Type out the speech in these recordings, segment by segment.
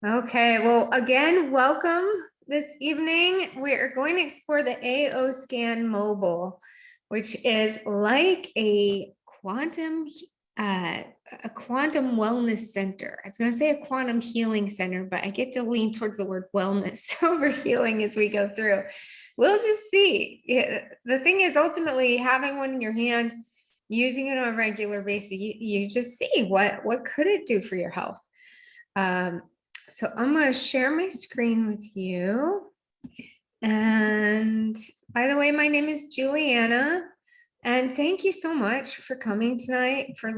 Okay, well, again, welcome this evening. We're going to explore the AO Scan Mobile, which is like uh, a quantum wellness center. I was going to say a quantum healing center, but I get to lean towards the word wellness over healing as we go through. We'll just see. The thing is, ultimately, having one in your hand, using it on a regular basis, you just see what could it do for your health. So I'm going to share my screen with you. And by the way, my name is Juliana. And thank you so much for coming tonight, for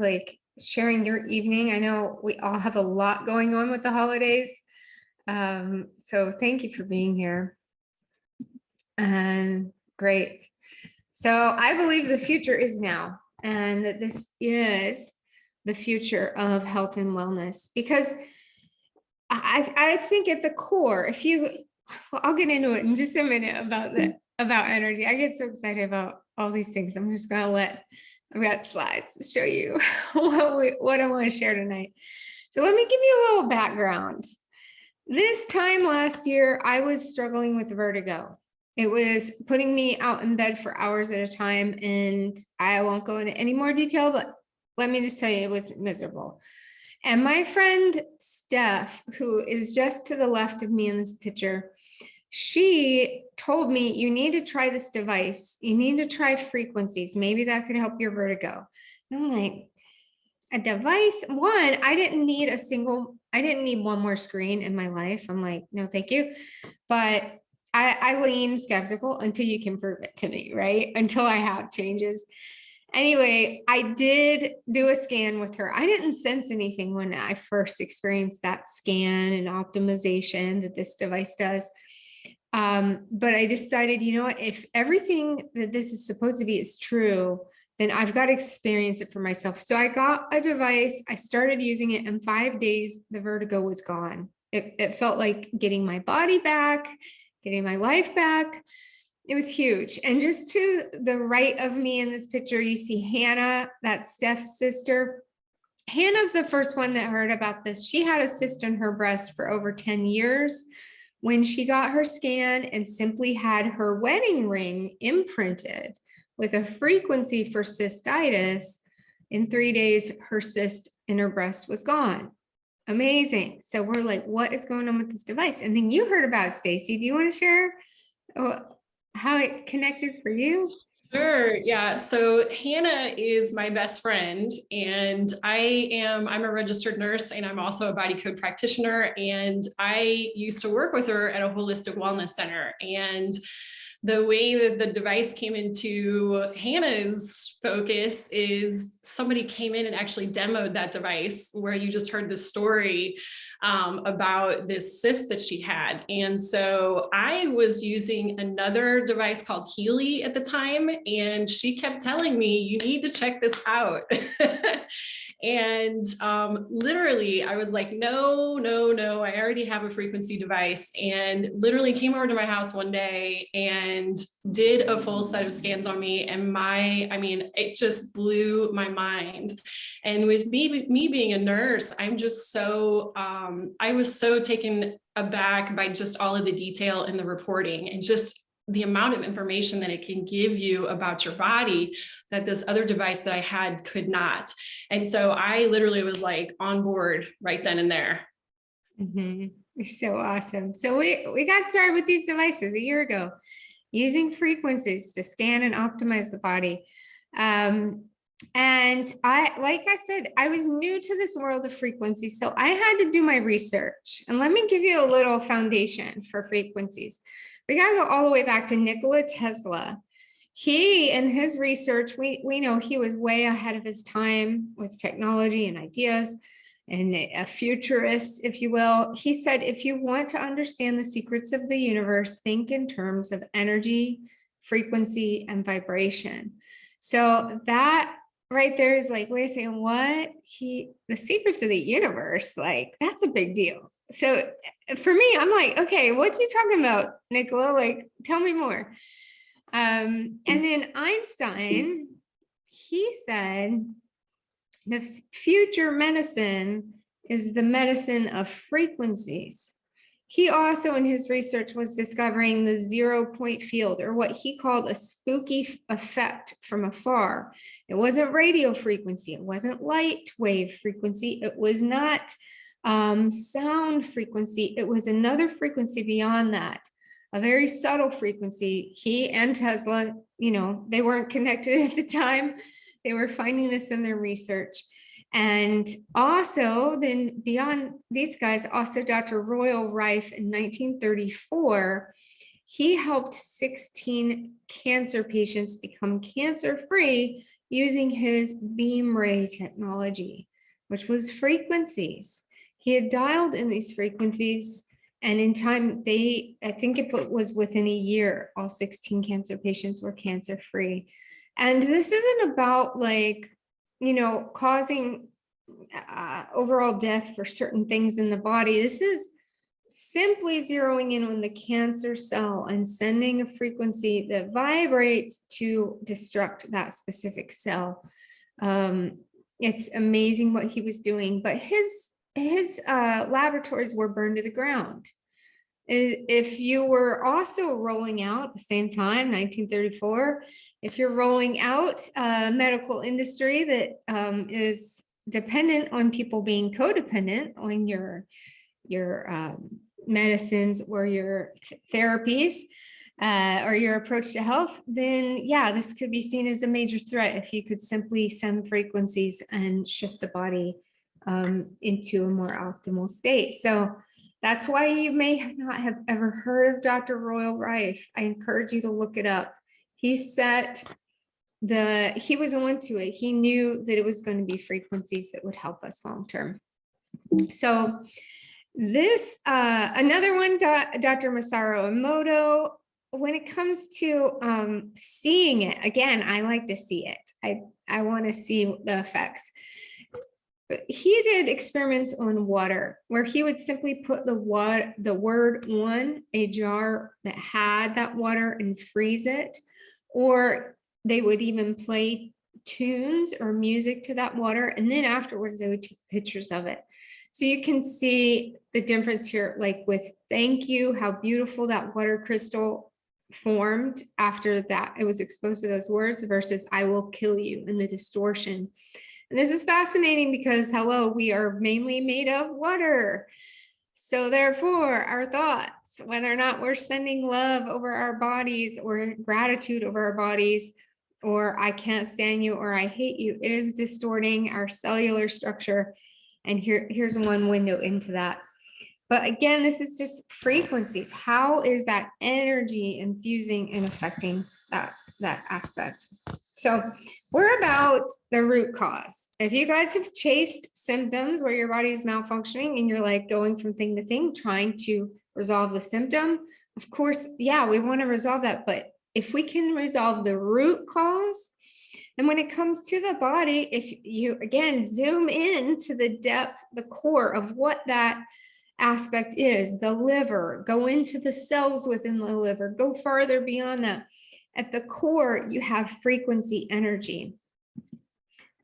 sharing your evening. I know we all have a lot going on with the holidays. So thank you for being here. And great. So I believe the future is now, and that this is the future of health and wellness, because I think at the core, I'll get into it in just a minute about energy. I get so excited about all these things. I'm just gonna I've got slides to show you what I want to share tonight. So let me give you a little background. This time last year, I was struggling with vertigo. It was putting me out in bed for hours at a time, and I won't go into any more detail, but let me just tell you, it was miserable. And my friend Steph, who is just to the left of me in this picture, she told me, you need to try this device. You need to try frequencies. Maybe that could help your vertigo. And I'm like, a device? I didn't need one more screen in my life. I'm like, no, thank you. But I lean skeptical until you can prove it to me, right? Until I have changes. Anyway, I did do a scan with her. I didn't sense anything when I first experienced that scan and optimization that this device does. But I decided, you know what, if everything that this is supposed to be is true, then I've got to experience it for myself. So I got a device, I started using it, in 5 days, the vertigo was gone. It felt like getting my body back, getting my life back. It was huge. And just to the right of me in this picture, you see Hannah, that's Steph's sister. Hannah's the first one that heard about this. She had a cyst in her breast for over 10 years. When she got her scan and simply had her wedding ring imprinted with a frequency for cystitis, in 3 days, her cyst in her breast was gone. Amazing. So we're like, what is going on with this device? And then you heard about it, Stacy. Do you want to share how it connected for you? Sure. Yeah. So Hannah is my best friend, and I'm a registered nurse, and I'm also a body code practitioner. And I used to work with her at a holistic wellness center. And the way that the device came into Hannah's focus is somebody came in and actually demoed that device, where you just heard the story about this cyst that she had. And so I was using another device called Healy at the time, and she kept telling me, you need to check this out. And literally I was like, no, I already have a frequency device, and literally came over to my house one day and did a full set of scans on me. And it just blew my mind. And with me being a nurse, I'm just so, I was so taken aback by just all of the detail in the reporting, and just the amount of information that it can give you about your body that this other device that I had could not. And so I literally was like on board right then and there. Mm-hmm. So awesome. So we got started with these devices a year ago, using frequencies to scan and optimize the body. And like I said, I was new to this world of frequencies, so I had to do my research. And let me give you a little foundation for frequencies. We got to go all the way back to Nikola Tesla. He, in his research, we know he was way ahead of his time with technology and ideas, and a futurist, if you will. He said, if you want to understand the secrets of the universe, think in terms of energy, frequency, and vibration. So that right there is like, wait a second, what? The secrets of the universe, like, that's a big deal. So for me, I'm like, okay, what's he talking about, Nicola? Like, tell me more. And then Einstein, he said, the future medicine is the medicine of frequencies. He also, in his research, was discovering the 0-point field, or what he called a spooky effect from afar. It wasn't radio frequency. It wasn't light wave frequency. It was not sound frequency. It was another frequency beyond that, a very subtle frequency. He and Tesla, they weren't connected at the time. They were finding this in their research. And also, then beyond these guys, also Dr. Royal Rife in 1934, he helped 16 cancer patients become cancer-free using his beam ray technology, which was frequencies. He had dialed in these frequencies, and in time, I think it was within a year, all 16 cancer patients were cancer-free. And this isn't about causing overall death for certain things in the body. This is simply zeroing in on the cancer cell and sending a frequency that vibrates to destruct that specific cell. It's amazing what he was doing, but his laboratories were burned to the ground. If you were also rolling out at the same time, 1934, if you're rolling out a medical industry that is dependent on people being codependent on your medicines or your therapies or your approach to health, then yeah, this could be seen as a major threat if you could simply send frequencies and shift the body into a more optimal state. So that's why you may not have ever heard of Dr. Royal Rife. I encourage you to look it up. He was onto it. He knew that it was going to be frequencies that would help us long term. So this, another one, Dr. Masaru Emoto, when it comes to seeing it, again, I like to see it. I want to see the effects. He did experiments on water where he would simply put the word on a jar that had that water and freeze it, or they would even play tunes or music to that water, and then afterwards they would take pictures of it. So you can see the difference here, like with thank you, how beautiful that water crystal formed after that it was exposed to those words, versus I will kill you, and the distortion. And this is fascinating because, hello, we are mainly made of water. So therefore, our thoughts, whether or not we're sending love over our bodies or gratitude over our bodies, or I can't stand you or I hate you, it is distorting our cellular structure. And here's one window into that. But again, this is just frequencies. How is that energy infusing and affecting that aspect? So we're about the root cause. If you guys have chased symptoms where your body's malfunctioning and you're like going from thing to thing, trying to resolve the symptom, of course, yeah, we want to resolve that. But if we can resolve the root cause, and when it comes to the body, if you, again, zoom in to the depth, the core of what that aspect is, the liver, go into the cells within the liver, go farther beyond that. At the core, you have frequency energy.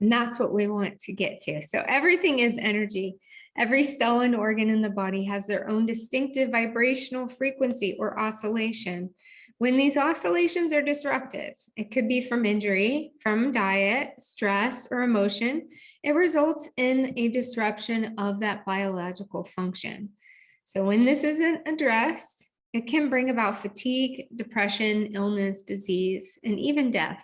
And that's what we want to get to. So everything is energy. Every cell and organ in the body has their own distinctive vibrational frequency or oscillation. When these oscillations are disrupted, it could be from injury, from diet, stress, or emotion, it results in a disruption of that biological function. So when this isn't addressed, it can bring about fatigue, depression, illness, disease, and even death.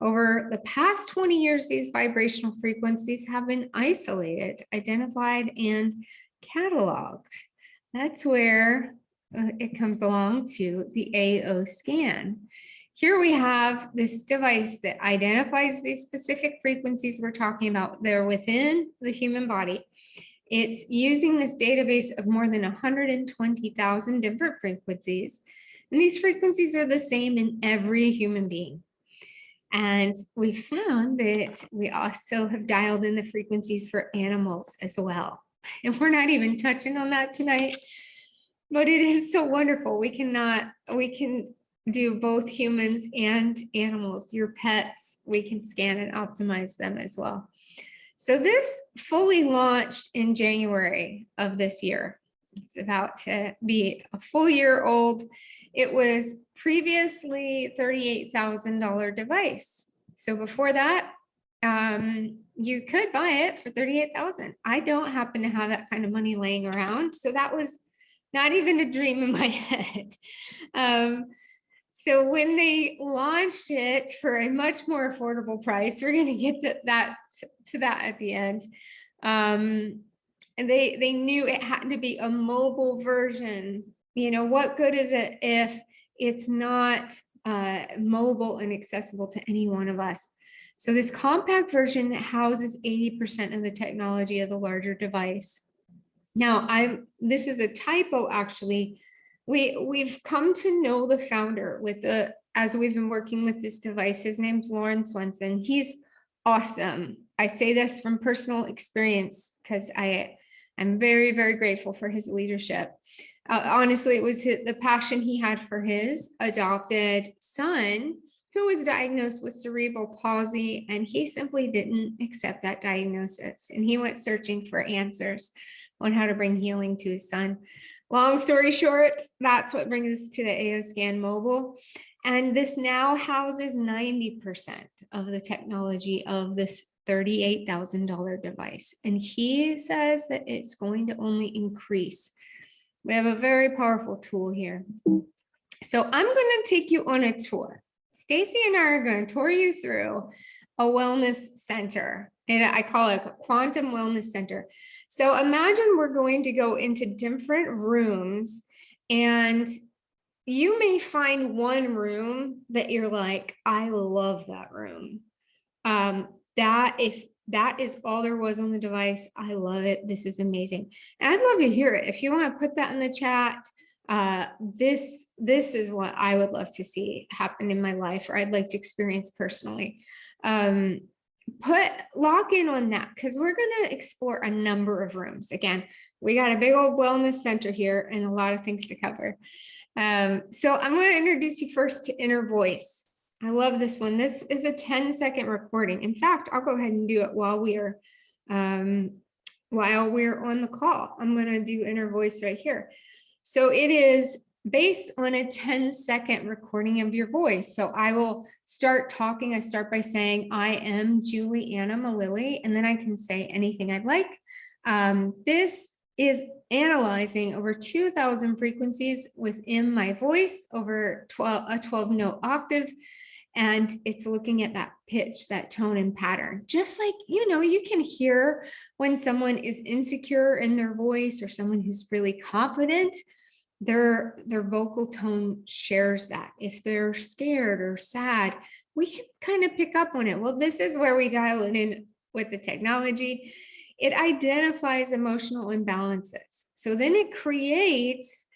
Over the past 20 years, these vibrational frequencies have been isolated, identified, and cataloged. That's where it comes along to the AO scan. Here we have this device that identifies these specific frequencies we're talking about. They're within the human body. It's using this database of more than 120,000 different frequencies. And these frequencies are the same in every human being. And we found that we also have dialed in the frequencies for animals as well. And we're not even touching on that tonight, but it is so wonderful. We can do both humans and animals, your pets, we can scan and optimize them as well. So this fully launched in January of this year. It's about to be a full year old. It was previously $38,000 device. So before that, you could buy it for $38,000. I don't happen to have that kind of money laying around. So that was not even a dream in my head. So when they launched it for a much more affordable price, we're going to get to that at the end. And they knew it had to be a mobile version. You know, what good is it if it's not mobile and accessible to any one of us? So this compact version houses 80% of the technology of the larger device. Now, this is a typo, actually. We've come to know the founder as we've been working with this device. His name's Lauren Swenson. He's awesome. I say this from personal experience because I'm very, very grateful for his leadership. Honestly, it was the passion he had for his adopted son, who was diagnosed with cerebral palsy, and he simply didn't accept that diagnosis. And he went searching for answers on how to bring healing to his son. Long story short, that's what brings us to the AOScan mobile. And this now houses 90% of the technology of this $38,000 device. And he says that it's going to only increase. We have a very powerful tool here. So I'm going to take you on a tour. Stacy and I are going to tour you through a wellness center. And I call it a quantum wellness center. So imagine we're going to go into different rooms, and you may find one room that you're like, I love that room. If that is all there was on the device, I love it. This is amazing. And I'd love to hear it. If you want to put that in the chat, this is what I would love to see happen in my life, or I'd like to experience personally. Lock in on that, because we're going to explore a number of rooms. Again, we got a big old wellness center here and a lot of things to cover. So I'm going to introduce you first to Inner Voice. I love this one. This is a 10-second recording. In fact, I'll go ahead and do it while we're on the call. I'm going to do Inner Voice right here. So it is based on a 10-second recording of your voice. So I will start talking. I start by saying, I am Juliana Malili, and then I can say anything I'd like. This is analyzing over 2,000 frequencies within my voice over a 12-note octave. And it's looking at that pitch, that tone and pattern. Just like, you can hear when someone is insecure in their voice or someone who's really confident. Their vocal tone shares that. If they're scared or sad, we can kind of pick up on it. Well, this is where we dial it in with the technology. It identifies emotional imbalances. So then it creates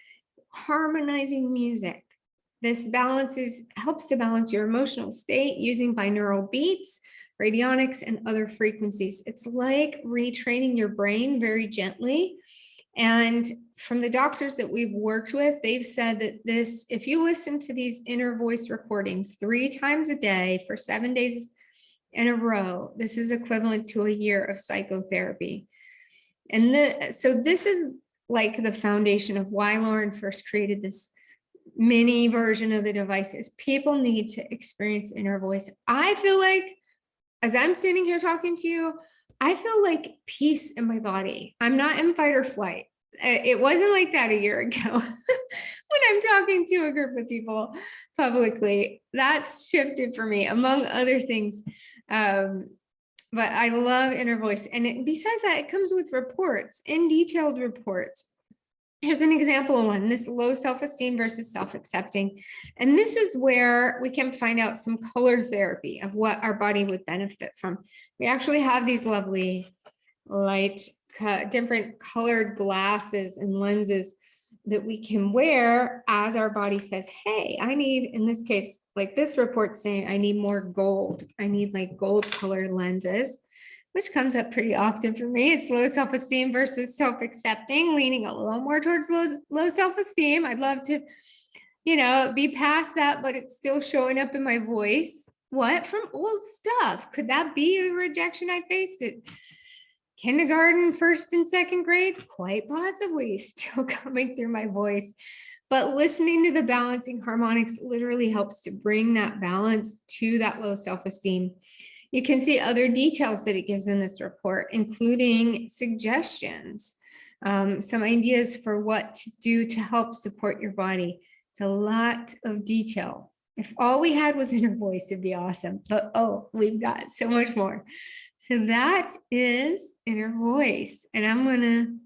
harmonizing music. This helps to balance your emotional state using binaural beats, radionics, and other frequencies. It's like retraining your brain very gently. And from the doctors that we've worked with, they've said that if you listen to these Inner Voice recordings 3 times a day for 7 days in a row, this is equivalent to a year of psychotherapy. And so this is like the foundation of why Lauren first created this mini version of the devices. People need to experience Inner Voice. I feel like, as I'm sitting here talking to you, I feel like peace in my body. I'm not in fight or flight. It wasn't like that a year ago when I'm talking to a group of people publicly. That's shifted for me, among other things. But I love Inner Voice. And besides that, it comes with reports, in detailed reports. Here's an example of one, this low self-esteem versus self-accepting. And this is where we can find out some color therapy of what our body would benefit from. We actually have these lovely light, different colored glasses and lenses that we can wear as our body says, hey, I need, in this case, like this report saying, I need more gold. I need like gold colored lenses, which comes up pretty often for me. It's low self-esteem versus self-accepting, leaning a little more towards low self-esteem. I'd love to, be past that, but it's still showing up in my voice. What? From old stuff. Could that be a rejection I faced? kindergarten, first and second grade, quite possibly still coming through my voice. But listening to the balancing harmonics literally helps to bring that balance to that low self-esteem. You can see other details that it gives in this report, including suggestions, some ideas for what to do to help support your body. It's a lot of detail. If all we had was inner voice, it'd be awesome. But oh, we've got so much more. So that is inner voice. And I'm going to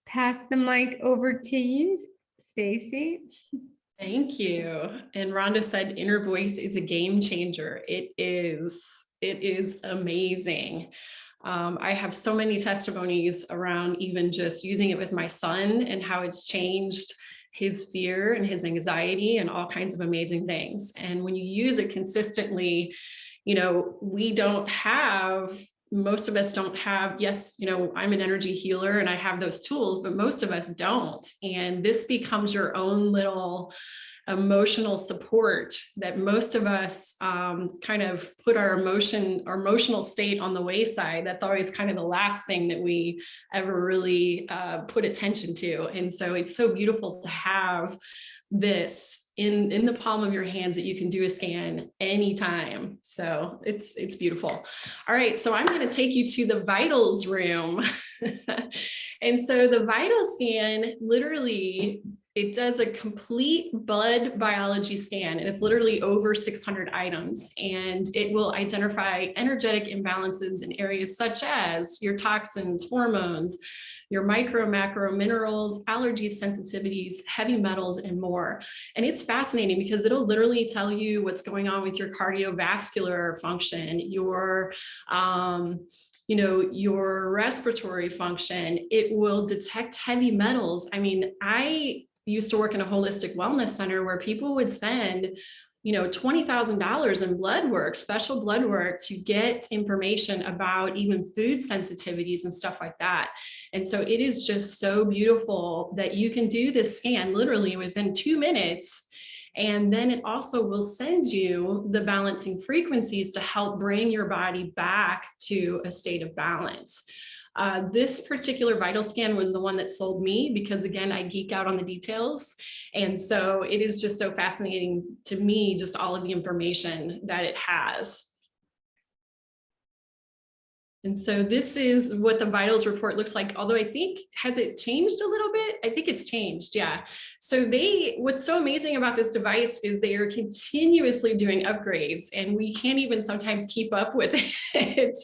pass the mic over to you, Stacy. Thank you. And Rhonda said inner voice is a game changer. It is amazing. I have so many testimonies around even just using it with my son and how it's changed his fear and his anxiety and all kinds of amazing things. And when you use it consistently, most of us don't have, yes, I'm an energy healer and I have those tools, but most of us don't. And this becomes your own little emotional support that most of us kind of put our emotional state on the wayside. That's always kind of the last thing that we ever really put attention to. And so it's so beautiful to have this in the palm of your hands that you can do a scan anytime. So it's beautiful. All right, so I'm going to take you to the vitals room. And so the vital scan, literally, it does a complete blood biology scan, and it's literally over 600 items, and it will identify energetic imbalances in areas such as your toxins, hormones, your micro, macro minerals, allergies, sensitivities, heavy metals, and more. And it's fascinating because it'll literally tell you what's going on with your cardiovascular function, your respiratory function. It will detect heavy metals. I mean, I used to work in a holistic wellness center where people would spend $20,000 in blood work, special blood work, to get information about even food sensitivities and stuff like that. And so it is just so beautiful that you can do this scan literally within 2 minutes. And then it also will send you the balancing frequencies to help bring your body back to a state of balance. This particular vital scan was the one that sold me because, again, I geek out on the details. And so it is just so fascinating to me, just all of the information that it has. And so this is what the vitals report looks like. Although I think, has it changed a little bit? I think it's changed. Yeah. So what's so amazing about this device is they are continuously doing upgrades, and we can't even sometimes keep up with it.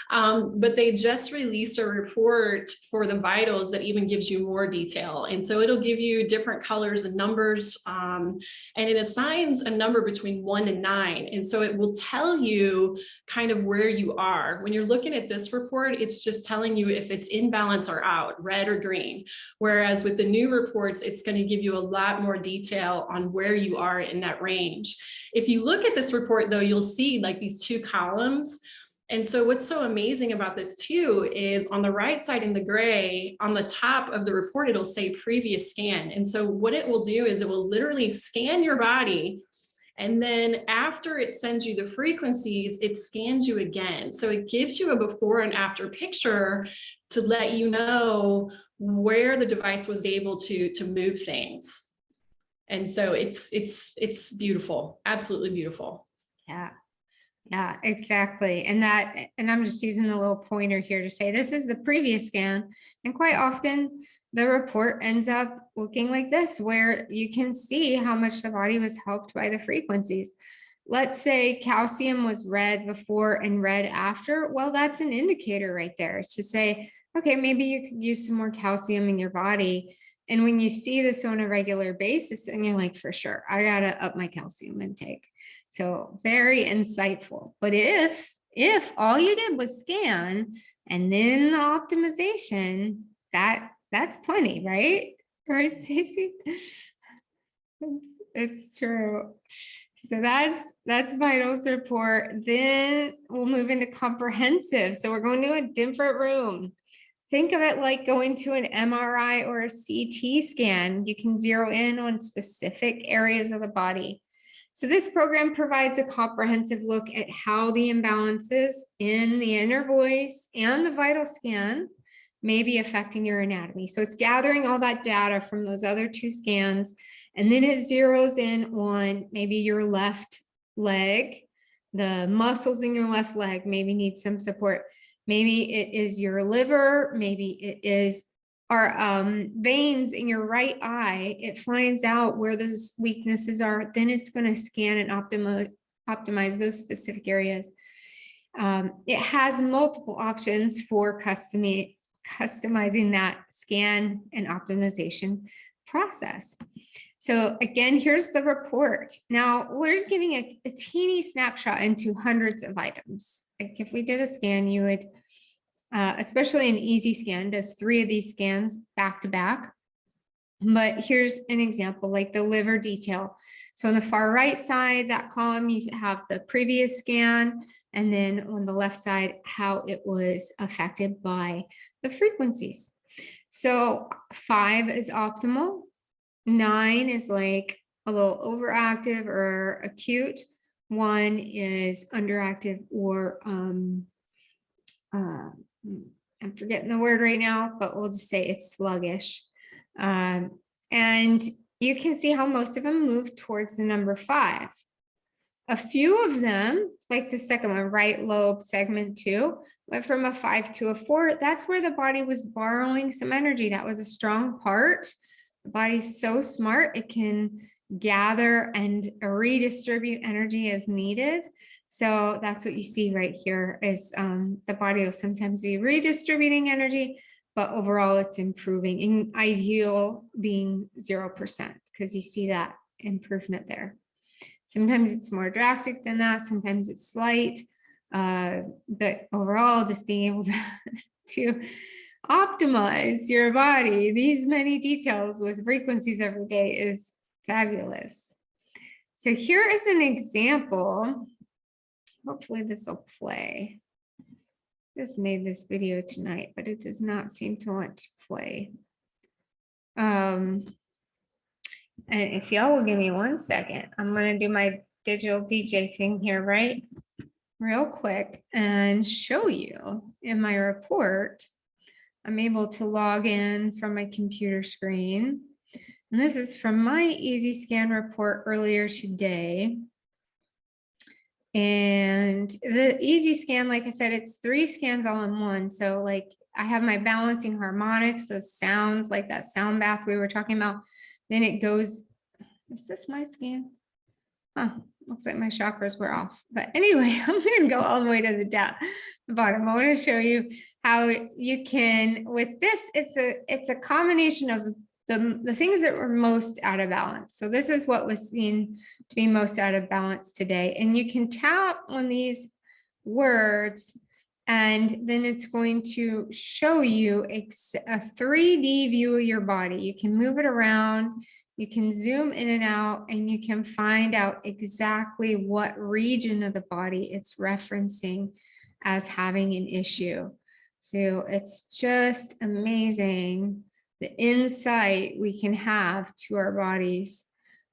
But they just released a report for the vitals that even gives you more detail. And so it'll give you different colors and numbers, and it assigns a number between 1 and 9. And so it will tell you kind of where you are. When you're looking at this report, it's just telling you if it's in balance or out, red or green. Whereas with the new reports, it's going to give you a lot more detail on where you are in that range. If you look at this report, though, you'll see like these 2 columns. And so what's so amazing about this too is on the right side in the gray, on the top of the report, it'll say previous scan. And so what it will do is it will literally scan your body. And then after it sends you the frequencies, it scans you again. So it gives you a before and after picture to let you know where the device was able to move things. And so it's beautiful, absolutely beautiful. Yeah, exactly. And I'm just using the little pointer here to say this is the previous scan. And quite often the report ends up looking like this, where you can see how much the body was helped by the frequencies. Let's say calcium was red before and red after. Well, that's an indicator right there to say, okay, maybe you could use some more calcium in your body. And when you see this on a regular basis, then you're like, for sure, I got to up my calcium intake. So very insightful. But if all you did was scan and then the optimization, that's plenty, right? Right, Stacey? It's true. So that's vitals report. Then we'll move into comprehensive. So we're going to a different room. Think of it like going to an MRI or a CT scan. You can zero in on specific areas of the body. So this program provides a comprehensive look at how the imbalances in the inner voice and the vital scan may be affecting your anatomy. So it's gathering all that data from those other 2 scans, and then it zeroes in on maybe your left leg, the muscles in your left leg maybe need some support. Maybe it is your liver, maybe it is our veins in your right eye. It finds out where those weaknesses are, then it's going to scan and optimize those specific areas. It has multiple options for customizing that scan and optimization process. So again, here's the report. Now we're giving a teeny snapshot into hundreds of items. Like if we did a scan, you would, especially an easy scan, does 3 of these scans back to back. But here's an example, like the liver detail. So on the far right side, that column, you have the previous scan, and then on the left side, how it was affected by the frequencies. So 5 is optimal. 9 is like a little overactive or acute. 1 is underactive or I'm forgetting the word right now, but we'll just say it's sluggish. And you can see how most of them move towards the number 5. A few of them, like the second one, right lobe segment 2, went from a 5 to a 4. That's where the body was borrowing some energy. That was a strong part. The body's so smart, it can gather and redistribute energy as needed. So that's what you see right here is the body will sometimes be redistributing energy, but overall it's improving, in ideal being 0%, because you see that improvement there. Sometimes it's more drastic than that, sometimes it's slight, but overall just being able to optimize your body, these many details with frequencies every day is fabulous. So here is an example. Hopefully this will play. Just made this video tonight, but it does not seem to want to play. And if y'all will give me 1 second, I'm going to do my digital DJ thing here, right? Real quick and show you in my report. I'm able to log in from my computer screen. And this is from my Easy Scan report earlier today. And the Easy Scan, like I said, it's 3 scans all in one. So like I have my balancing harmonics, those sounds like that sound bath we were talking about. Then it goes, is this my scan? Huh, looks like my chakras were off. But anyway, I'm going to go all the way to the bottom. I want to show you how you can, with this, it's a combination of the things that were most out of balance. So this is what was seen to be most out of balance today. And you can tap on these words, and then it's going to show you a 3D view of your body. You can move it around, you can zoom in and out, and you can find out exactly what region of the body it's referencing as having an issue. So it's just amazing the insight we can have to our bodies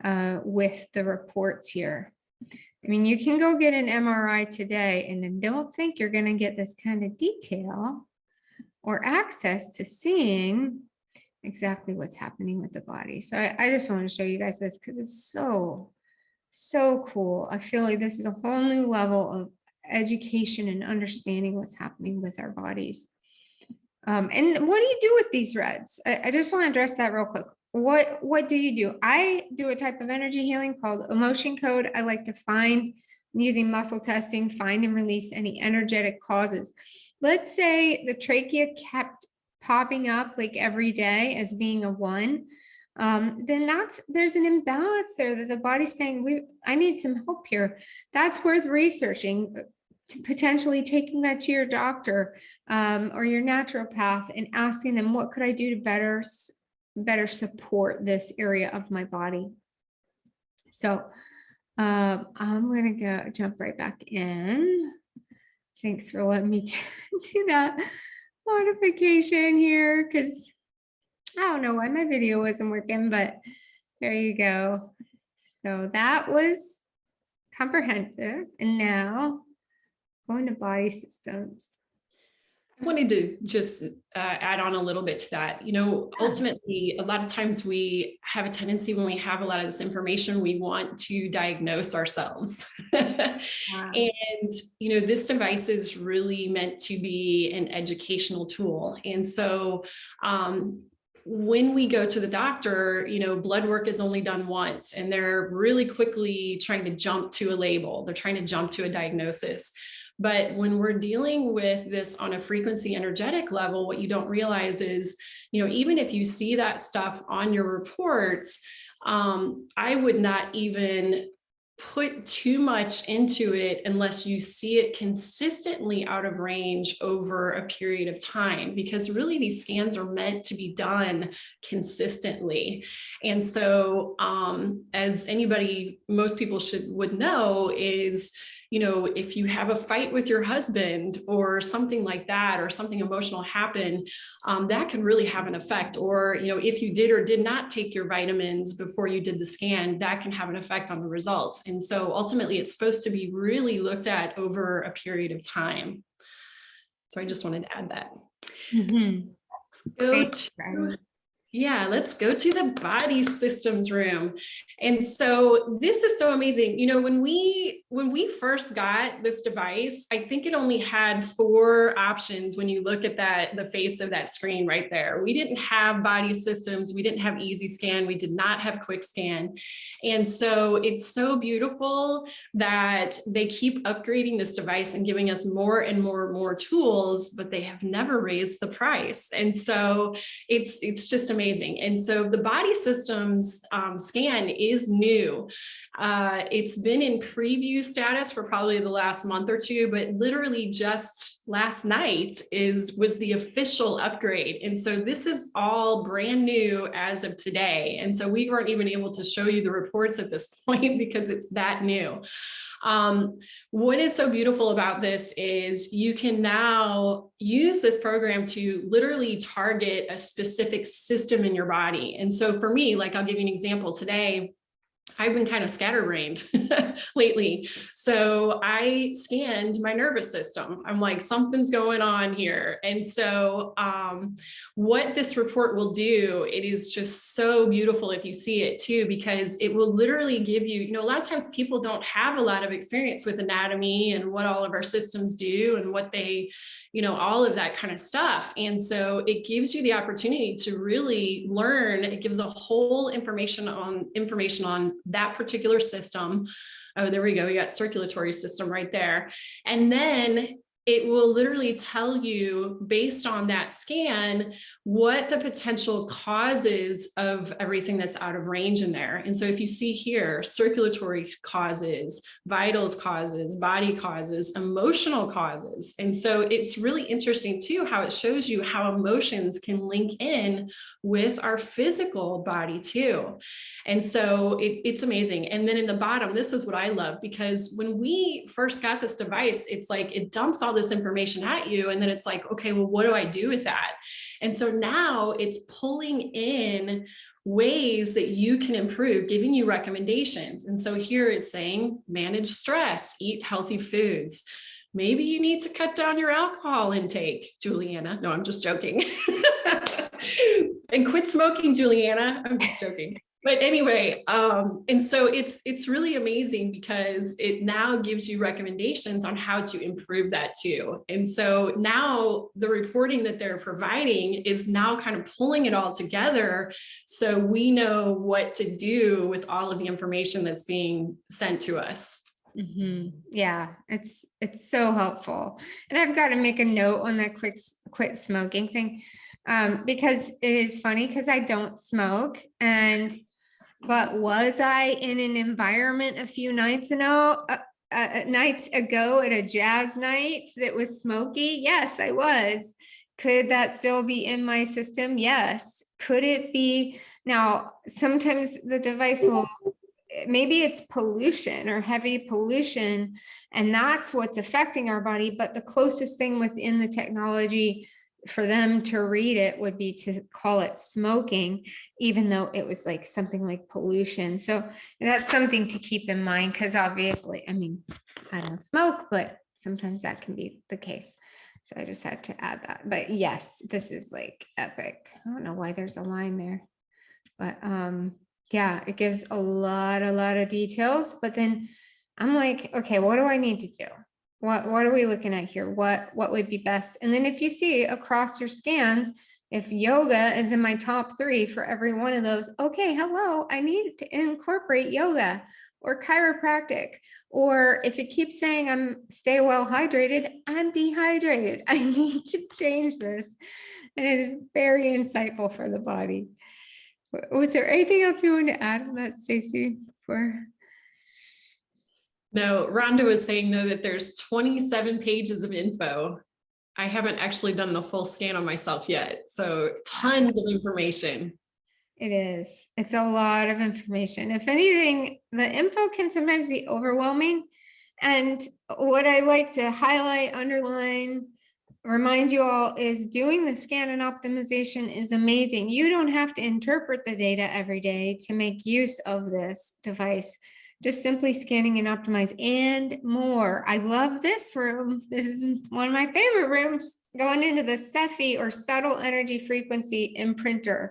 with the reports here. I mean, you can go get an MRI today and then don't think you're going to get this kind of detail or access to seeing exactly what's happening with the body. So I just want to show you guys this because it's so cool. I feel like this is a whole new level of education and understanding what's happening with our bodies. And what do you do with these reds? I just want to address that real quick. What do you do? I do a type of energy healing called emotion code. I like to find, using muscle testing, find and release any energetic causes. Let's say the trachea kept popping up like every day as being a 1. Then there's an imbalance there that the body's saying, I need some help here. That's worth researching, to potentially taking that to your doctor or your naturopath and asking them, what could I do to better support this area of my body? So I'm going to jump right back in. Thanks for letting me do that modification here, because I don't know why my video wasn't working, but there you go. So that was comprehensive. And now going to body systems. I wanted to just add on a little bit to that. Ultimately, a lot of times we have a tendency when we have a lot of this information, we want to diagnose ourselves. Wow. And, this device is really meant to be an educational tool. And so, when we go to the doctor, blood work is only done once, and they're really quickly trying to jump to a label. They're trying to jump to a diagnosis. But when we're dealing with this on a frequency energetic level, what you don't realize is, even if you see that stuff on your reports, I would not even put too much into it unless you see it consistently out of range over a period of time, because really these scans are meant to be done consistently. And so as most people would know is, if you have a fight with your husband or something like that, or something emotional happened, that can really have an effect. Or, if you did or did not take your vitamins before you did the scan, that can have an effect on the results. And so ultimately it's supposed to be really looked at over a period of time. So I just wanted to add that. Mm-hmm. Let's go to the body systems room. And so this is so amazing. When we first got this device, I think it only had 4 options when you look at the face of that screen right there. We didn't have body systems. We didn't have easy scan. We did not have quick scan. And so it's so beautiful that they keep upgrading this device and giving us more and more tools, but they have never raised the price. And so it's just amazing. And so the body systems scan is new. It's been in preview status for probably the last month or two, but literally just last night was the official upgrade. And so this is all brand new as of today. And so we weren't even able to show you the reports at this point because it's that new. What is so beautiful about this is you can now use this program to literally target a specific system in your body. And so for me, I'll give you an example today. I've been kind of scatterbrained lately. So I scanned my nervous system. I'm like, something's going on here. And so what this report will do, it is just so beautiful if you see it too, because it will literally give you, a lot of times people don't have a lot of experience with anatomy and what all of our systems do and what they, all of that kind of stuff. And so it gives you the opportunity to really learn. It gives a whole information on that particular system. Oh, there we go. We got circulatory system right there. And then it will literally tell you based on that scan, what the potential causes of everything that's out of range in there. And so if you see here, circulatory causes, vitals causes, body causes, emotional causes. And so it's really interesting too, how it shows you how emotions can link in with our physical body too. And so it's amazing. And then in the bottom, this is what I love, because when we first got this device, it's like, it dumps all this information at you. And then it's like, okay, well, what do I do with that? And so now it's pulling in ways that you can improve, giving you recommendations. And so here it's saying, manage stress, eat healthy foods. Maybe you need to cut down your alcohol intake, Juliana. No, I'm just joking. And quit smoking, Juliana. I'm just joking. But anyway, and so it's really amazing because it now gives you recommendations on how to improve that too. And so now the reporting that they're providing is now kind of pulling it all together, so we know what to do with all of the information that's being sent to us. Mm-hmm. Yeah, it's so helpful. And I've got to make a note on that quit smoking thing, because it is funny because I don't smoke, but was I in an environment a few nights ago at a jazz night that was smoky? Yes, I was. Could that still be in my system? Yes. Could it be? Now, sometimes the device will, maybe it's pollution or heavy pollution, and that's what's affecting our body. But the closest thing within the technology for them to read it would be to call it smoking, even though it was like something like pollution. So that's something to keep in mind, because obviously, I mean, I don't smoke, but sometimes that can be the case. So I just had to add that. But yes, this is like epic. I don't know why there's a line there, but yeah, it gives a lot of details. But then I'm like, okay, what do I need to do? What are we looking at here? What would be best? And then if you see across your scans, if yoga is in my top 3 for every one of those, okay, hello, I need to incorporate yoga or chiropractic. Or if it keeps saying I'm stay well hydrated, I'm dehydrated. I need to change this. And it is very insightful for the body. Was there anything else you want to add on that, Stacey? No, Rhonda was saying though that there's 27 pages of info. I haven't actually done the full scan on myself yet. So tons of information. It is. It's a lot of information. If anything, the info can sometimes be overwhelming. And what I like to highlight, underline, remind you all is doing the scan and optimization is amazing. You don't have to interpret the data every day to make use of this device. Just simply scanning and optimize and more. I love this room. This is one of my favorite rooms, going into the Cepheid or subtle energy frequency imprinter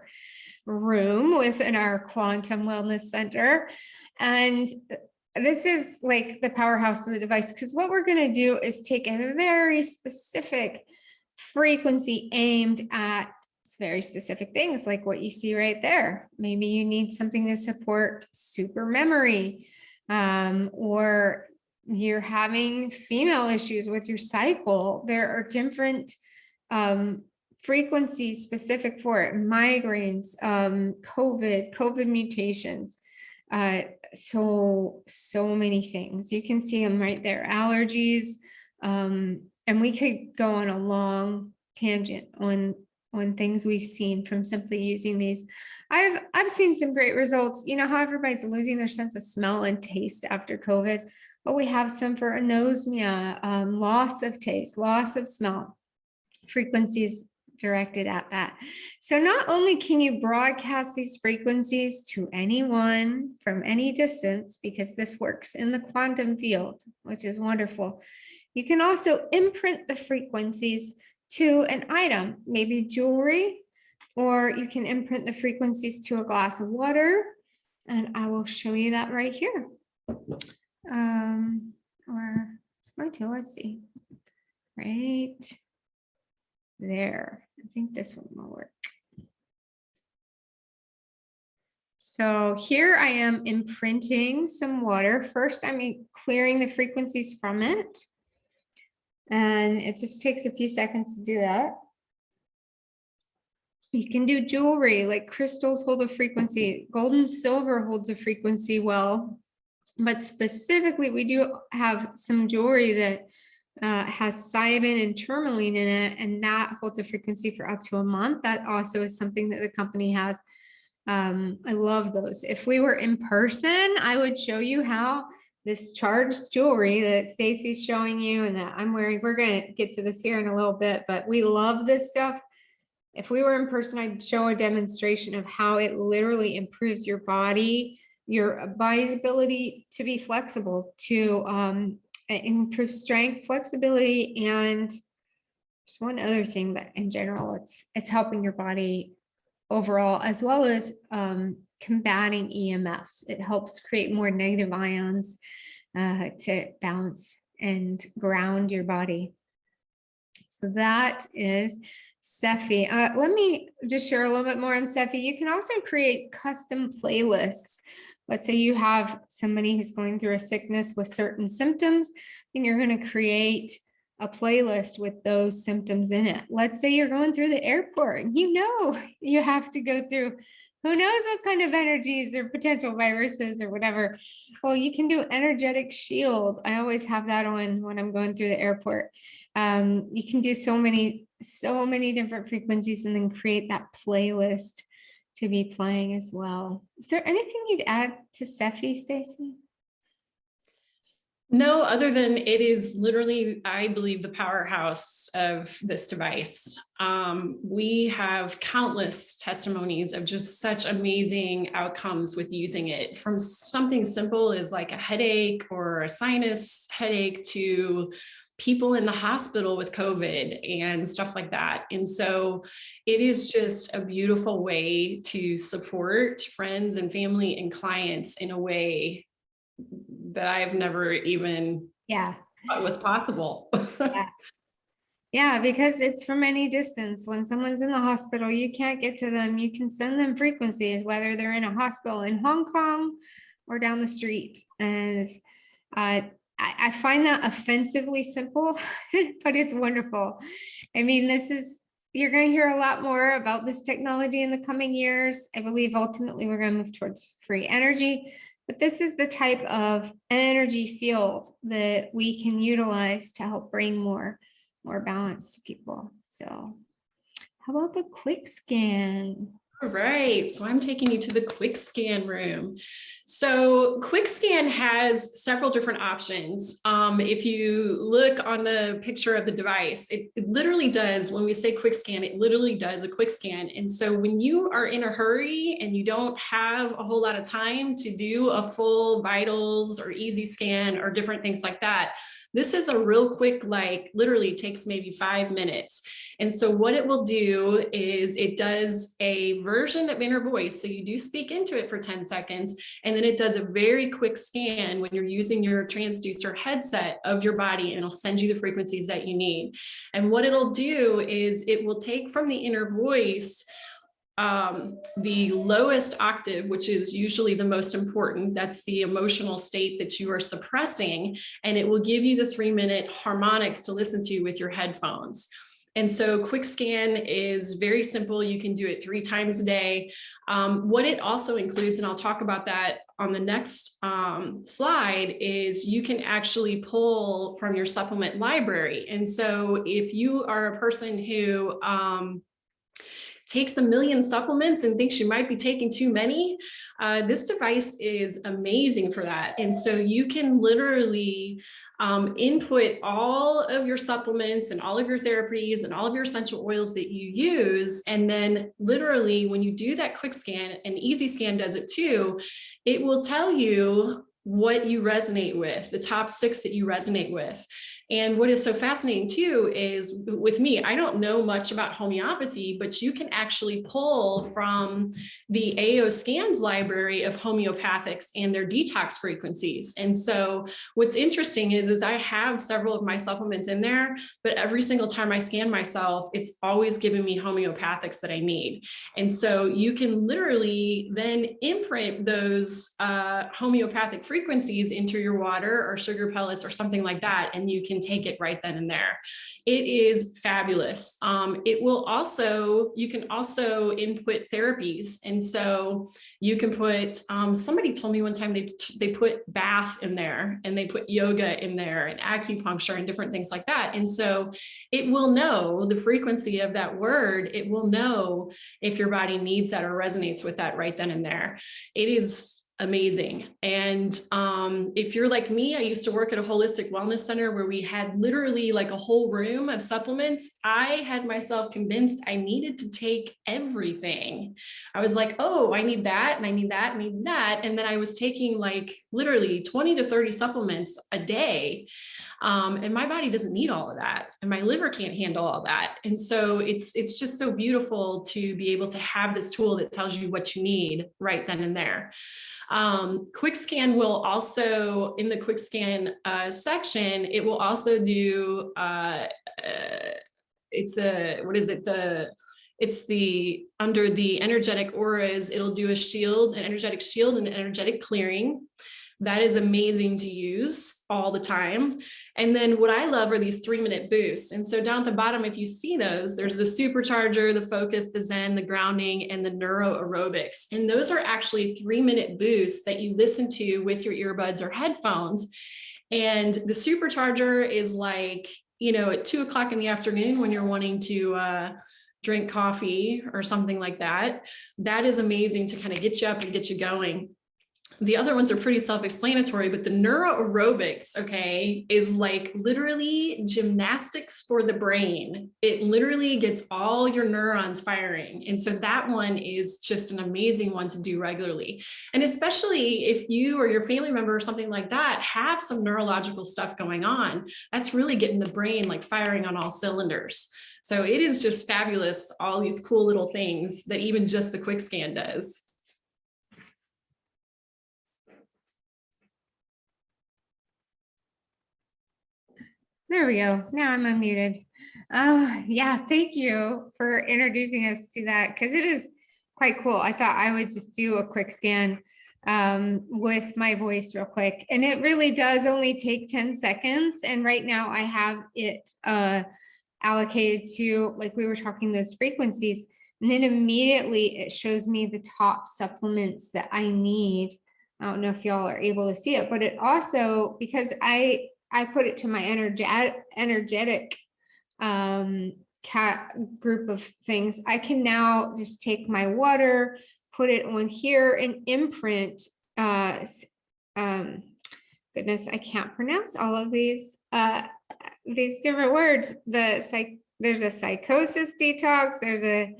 room within our quantum wellness center. And this is like the powerhouse of the device, because what we're going to do is take a very specific frequency aimed at very specific things, like what you see right there. Maybe you need something to support super memory, or you're having female issues with your cycle. There are different frequencies specific for it, migraines, COVID mutations, so many things. You can see them right there, allergies, and we could go on a long tangent on things we've seen from simply using these. I've seen some great results. You know how everybody's losing their sense of smell and taste after COVID, but we have some for anosmia, loss of taste, loss of smell, frequencies directed at that. So not only can you broadcast these frequencies to anyone from any distance, because this works in the quantum field, which is wonderful, you can also imprint the frequencies to an item, maybe jewelry, or you can imprint the frequencies to a glass of water. And I will show you that right here. Or it's going to, let's see, right there. I think this one will work. So here I am imprinting some water. First, I'm clearing the frequencies from it. And it just takes a few seconds to do that. You can do jewelry, like crystals hold a frequency, gold and silver holds a frequency well. But specifically, we do have some jewelry that has cyanide and tourmaline in it, and that holds a frequency for up to a month. That also is something that the company has. I love those. If we were in person, I would show you how this charged jewelry that Stacey's showing you and that I'm wearing, we're going to get to this here in a little bit, but we love this stuff. If we were in person, I'd show a demonstration of how it literally improves your body's ability to be flexible, to improve strength, flexibility, and just one other thing, but in general, it's helping your body overall, as well as combating EMFs. It helps create more negative ions to balance and ground your body. So that is Cepheid. Let me just share a little bit more on Cepheid. You can also create custom playlists. Let's say you have somebody who's going through a sickness with certain symptoms, and you're going to create a playlist with those symptoms in it. Let's say you're going through the airport and you have to go through who knows what kind of energies or potential viruses or whatever. Well, you can do energetic shield. I always have that on when I'm going through the airport. You can do so many different frequencies and then create that playlist to be playing as well. Is there anything you'd add to Cepheid, Stacey? No, other than it is literally, I believe, the powerhouse of this device. We have countless testimonies of just such amazing outcomes with using it, from something simple as like a headache or a sinus headache to people in the hospital with COVID and stuff like that. And so it is just a beautiful way to support friends and family and clients in a way that I've never even thought was possible. Yeah. Yeah, because it's from any distance. When someone's in the hospital, you can't get to them. You can send them frequencies, whether they're in a hospital in Hong Kong or down the street. And I find that offensively simple, but it's wonderful. I mean, you're going to hear a lot more about this technology in the coming years. I believe ultimately we're going to move towards free energy, but this is the type of energy field that we can utilize to help bring more balance to people. So how about the quick scan? All right, so I'm taking you to the quick scan room. So quick scan has several different options. If you look on the picture of the device, it literally does, when we say quick scan, it literally does a quick scan. And so when you are in a hurry and you don't have a whole lot of time to do a full vitals or easy scan or different things like that, this is a real quick, like literally takes maybe 5 minutes. And so what it will do is it does a version of inner voice. So you do speak into it for 10 seconds, and then it does a very quick scan when you're using your transducer headset of your body, and it'll send you the frequencies that you need. And what it'll do is it will take from the inner voice the lowest octave, which is usually the most important. That's the emotional state that you are suppressing. And it will give you the 3-minute harmonics to listen to with your headphones. And so quick scan is very simple. You can do it 3 times a day. What it also includes, and I'll talk about that on the next slide, is you can actually pull from your supplement library. And so if you are a person who takes a million supplements and thinks you might be taking too many, this device is amazing for that. And so you can literally input all of your supplements and all of your therapies and all of your essential oils that you use. And then literally when you do that quick scan, and Easy Scan does it too, it will tell you what you resonate with, the top 6 that you resonate with. And what is so fascinating too is, with me, I don't know much about homeopathy, but you can actually pull from the AO Scans library of homeopathics and their detox frequencies. And so what's interesting is I have several of my supplements in there, but every single time I scan myself, it's always giving me homeopathics that I need. And so you can literally then imprint those homeopathic frequencies into your water or sugar pellets or something like that, and you can take it right then and there. It is fabulous. You can also input therapies. And so you can put, somebody told me one time they put bath in there, and they put yoga in there, and acupuncture and different things like that. And so it will know the frequency of that word. It will know if your body needs that or resonates with that right then and there. It is amazing. And if you're like me, I used to work at a holistic wellness center where we had literally like a whole room of supplements. I had myself convinced I needed to take everything. I was like, oh, I need that, and I need that, and I need that. And then I was taking like literally 20 to 30 supplements a day. And my body doesn't need all of that, and my liver can't handle all that. And so it's just so beautiful to be able to have this tool that tells you what you need right then and there. Quick scan will also, in the quick scan section, it will also do, under the energetic auras, it'll do a shield, an energetic shield, and an energetic clearing. That is amazing to use all the time. And then what I love are these 3-minute boosts. And so down at the bottom, if you see those, there's the supercharger, the focus, the zen, the grounding, and the neuro aerobics. And those are actually 3-minute boosts that you listen to with your earbuds or headphones. And the supercharger is like, at 2:00 in the afternoon when you're wanting to drink coffee or something like that. That is amazing to kind of get you up and get you going. the other ones are pretty self-explanatory, but the neuroaerobics, okay, is like literally gymnastics for the brain. It literally gets all your neurons firing. And so that one is just an amazing one to do regularly. And especially if you or your family member or something like that have some neurological stuff going on, that's really getting the brain like firing on all cylinders. So it is just fabulous, all these cool little things that even just the quick scan does. There we go. Now I'm unmuted. Yeah, thank you for introducing us to that because it is quite cool. I thought I would just do a quick scan with my voice real quick. And it really does only take 10 seconds. And right now I have it allocated to, like we were talking, those frequencies. And then immediately it shows me the top supplements that I need. I don't know if y'all are able to see it, but it also, because I put it to my energetic group of things, I can now just take my water, put it on here and imprint. Goodness, I can't pronounce all of these different words. There's a psychosis detox. There's a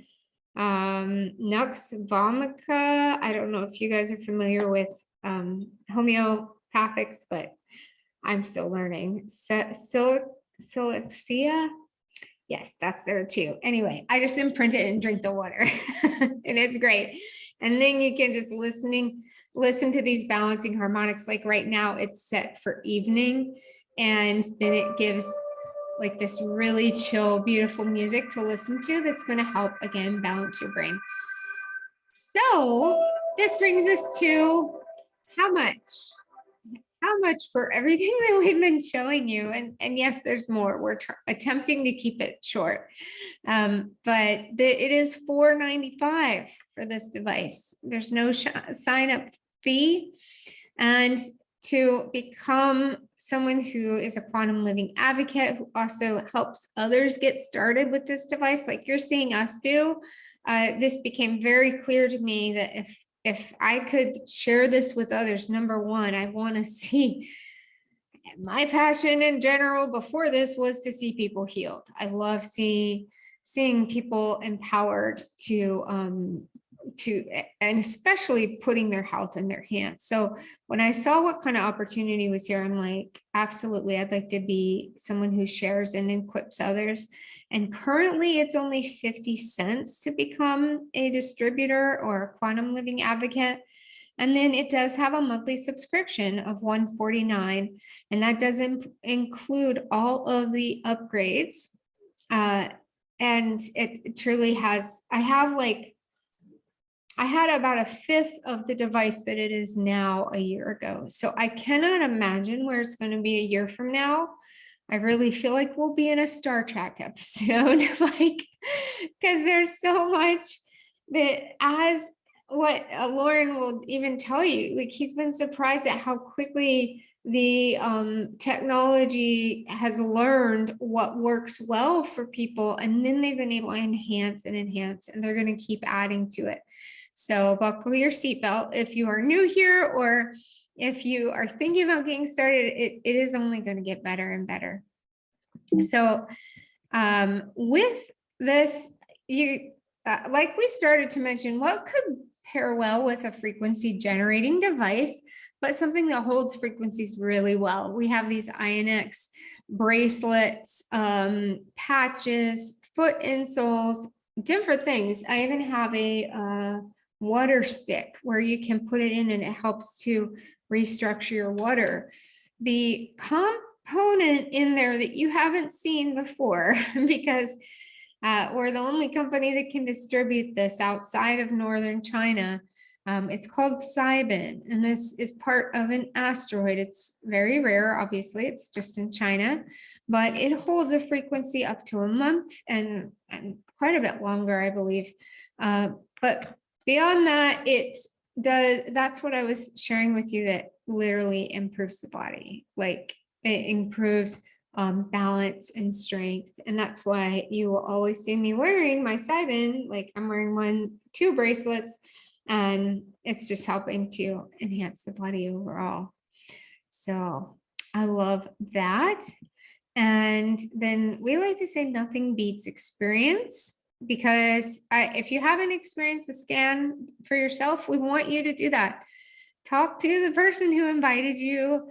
nux vomica. I don't know if you guys are familiar with homeopathics, but I'm still learning. Silicea. Yes, that's there too. Anyway, I just imprint it and drink the water and it's great. And then you can just listen to these balancing harmonics. Like right now it's set for evening, and then it gives like this really chill, beautiful music to listen to that's going to help, again, balance your brain. So this brings us to how much for everything that we've been showing you. And yes, there's more. We're attempting to keep it short. But it is $4.95 for this device. There's no sign up fee. And to become someone who is a quantum living advocate, who also helps others get started with this device, like you're seeing us do, this became very clear to me that if I could share this with others, number one, I want to see, my passion in general before this was to see people healed. I love seeing people empowered to, and especially putting their health in their hands. So when I saw what kind of opportunity was here, I'm like, absolutely, I'd like to be someone who shares and equips others. And currently it's only 50 cents to become a distributor or a quantum living advocate. And then it does have a monthly subscription of $149. And that doesn't include all of the upgrades. And it truly has, I had about a fifth of the device that it is now a year ago. So I cannot imagine where it's going to be a year from now. I really feel like we'll be in a Star Trek episode, like, because there's so much that, as what Lauren will even tell you, like he's been surprised at how quickly the technology has learned what works well for people, and then they've been able to enhance, and they're going to keep adding to it. So buckle your seatbelt if you are new here, or if you are thinking about getting started. It is only going to get better and better. So with this, like we started to mention, what could pair well with a frequency generating device, but something that holds frequencies really well? We have these INX bracelets, patches, foot insoles, different things. I even have a water stick where you can put it in and it helps to restructure your water. The component in there that you haven't seen before, because we're the only company that can distribute this outside of northern China. It's called Cybin, and this is part of an asteroid. It's very rare, obviously, it's just in China, but it holds a frequency up to a month and quite a bit longer, I believe. But beyond that, it does, that's what I was sharing with you, that literally improves the body. Like it improves balance and strength. And that's why you will always see me wearing my Cybin. Like I'm wearing two bracelets. And it's just helping to enhance the body overall. So I love that. And then we like to say nothing beats experience, because if you haven't experienced a scan for yourself, we want you to do that. Talk to the person who invited you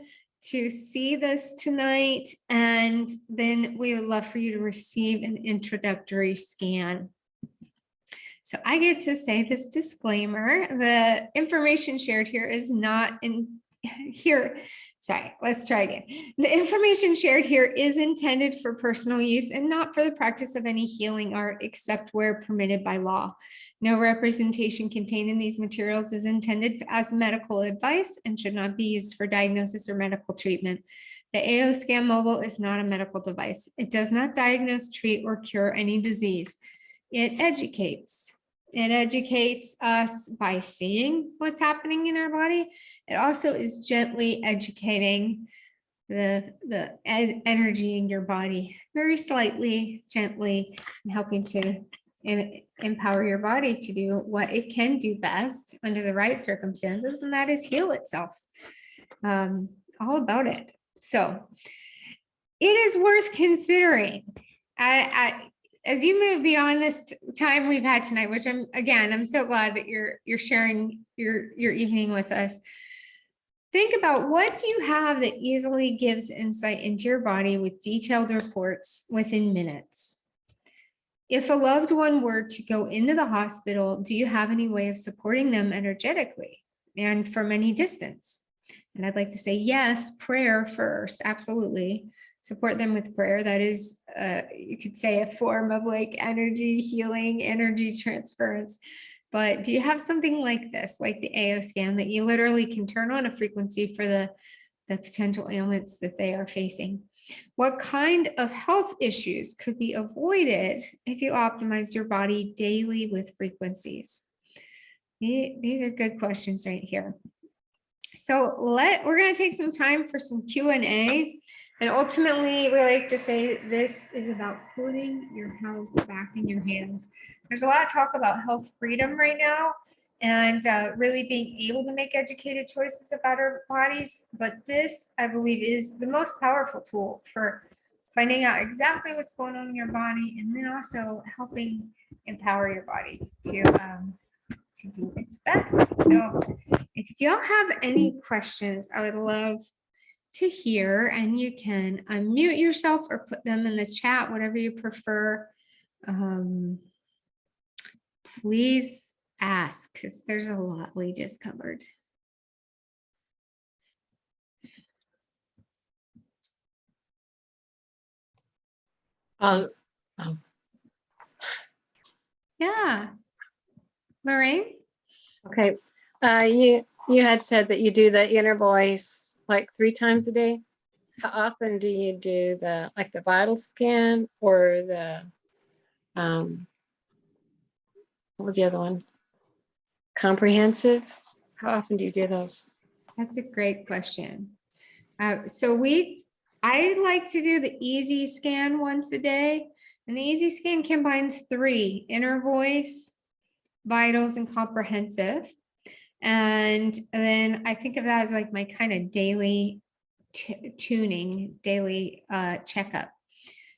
to see this tonight, and then we would love for you to receive an introductory scan. So I get to say this disclaimer: the information shared here is not in here. Sorry, let's try again. The information shared here is intended for personal use and not for the practice of any healing art except where permitted by law. No representation contained in these materials is intended as medical advice and should not be used for diagnosis or medical treatment. The AO Scan Mobile is not a medical device. It does not diagnose, treat, or cure any disease. It educates. It educates us by seeing what's happening in our body. It also is gently educating the energy in your body, very slightly, gently, and helping to empower your body to do what it can do best under the right circumstances, and that is heal itself. All about it. So it is worth considering. As you move beyond this time we've had tonight, which I'm so glad that you're sharing your evening with us. Think about, what do you have that easily gives insight into your body with detailed reports within minutes? If a loved one were to go into the hospital, do you have any way of supporting them energetically and from any distance? And I'd like to say yes, prayer first, absolutely. Support them with prayer. That is, you could say, a form of like energy healing, energy transference. But do you have something like this, like the AO scan, that you literally can turn on a frequency for the potential ailments that they are facing? What kind of health issues could be avoided if you optimize your body daily with frequencies? These are good questions right here. So we're going to take some time for some Q&A. And ultimately, we like to say this is about putting your health back in your hands. There's a lot of talk about health freedom right now, and really being able to make educated choices about our bodies. But this, I believe, is the most powerful tool for finding out exactly what's going on in your body, and then also helping empower your body to do its best. So if y'all have any questions, I would love to hear, and you can unmute yourself or put them in the chat, whatever you prefer. Please ask, because there's a lot we just covered. Yeah. Lorraine? Okay. You had said that you do the inner voice like 3 times a day. How often do you do the vital scan or the what was the other one? Comprehensive? How often do you do those? That's a great question. I like to do the easy scan once a day, and the easy scan combines 3: inner voice, vitals, and comprehensive. And then I think of that as like my kind of daily tuning, daily checkup.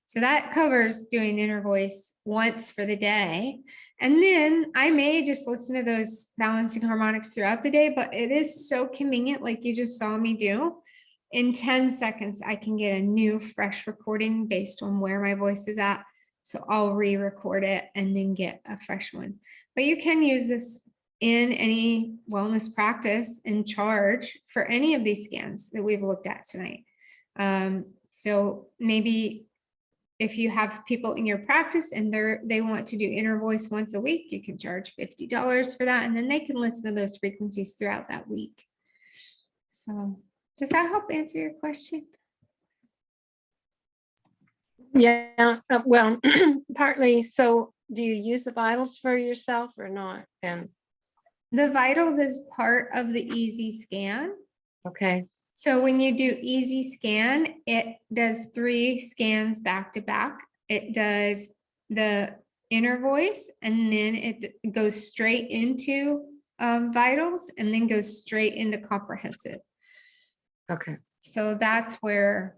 So that covers doing inner voice once for the day. And then I may just listen to those balancing harmonics throughout the day, but it is so convenient, like you just saw me do. In 10 seconds, I can get a new fresh recording based on where my voice is at. So I'll re-record it and then get a fresh one. But you can use this in any wellness practice and charge for any of these scans that we've looked at tonight. So maybe if you have people in your practice and they want to do inner voice once a week, you can charge $50 for that, and then they can listen to those frequencies throughout that week. So does that help answer your question? Yeah, well, partly. So do you use the vitals for yourself or not? And the vitals is part of the easy scan. Okay. So when you do easy scan, it does 3 scans back to back. It does the inner voice, and then it goes straight into vitals and then goes straight into comprehensive. Okay. So that's where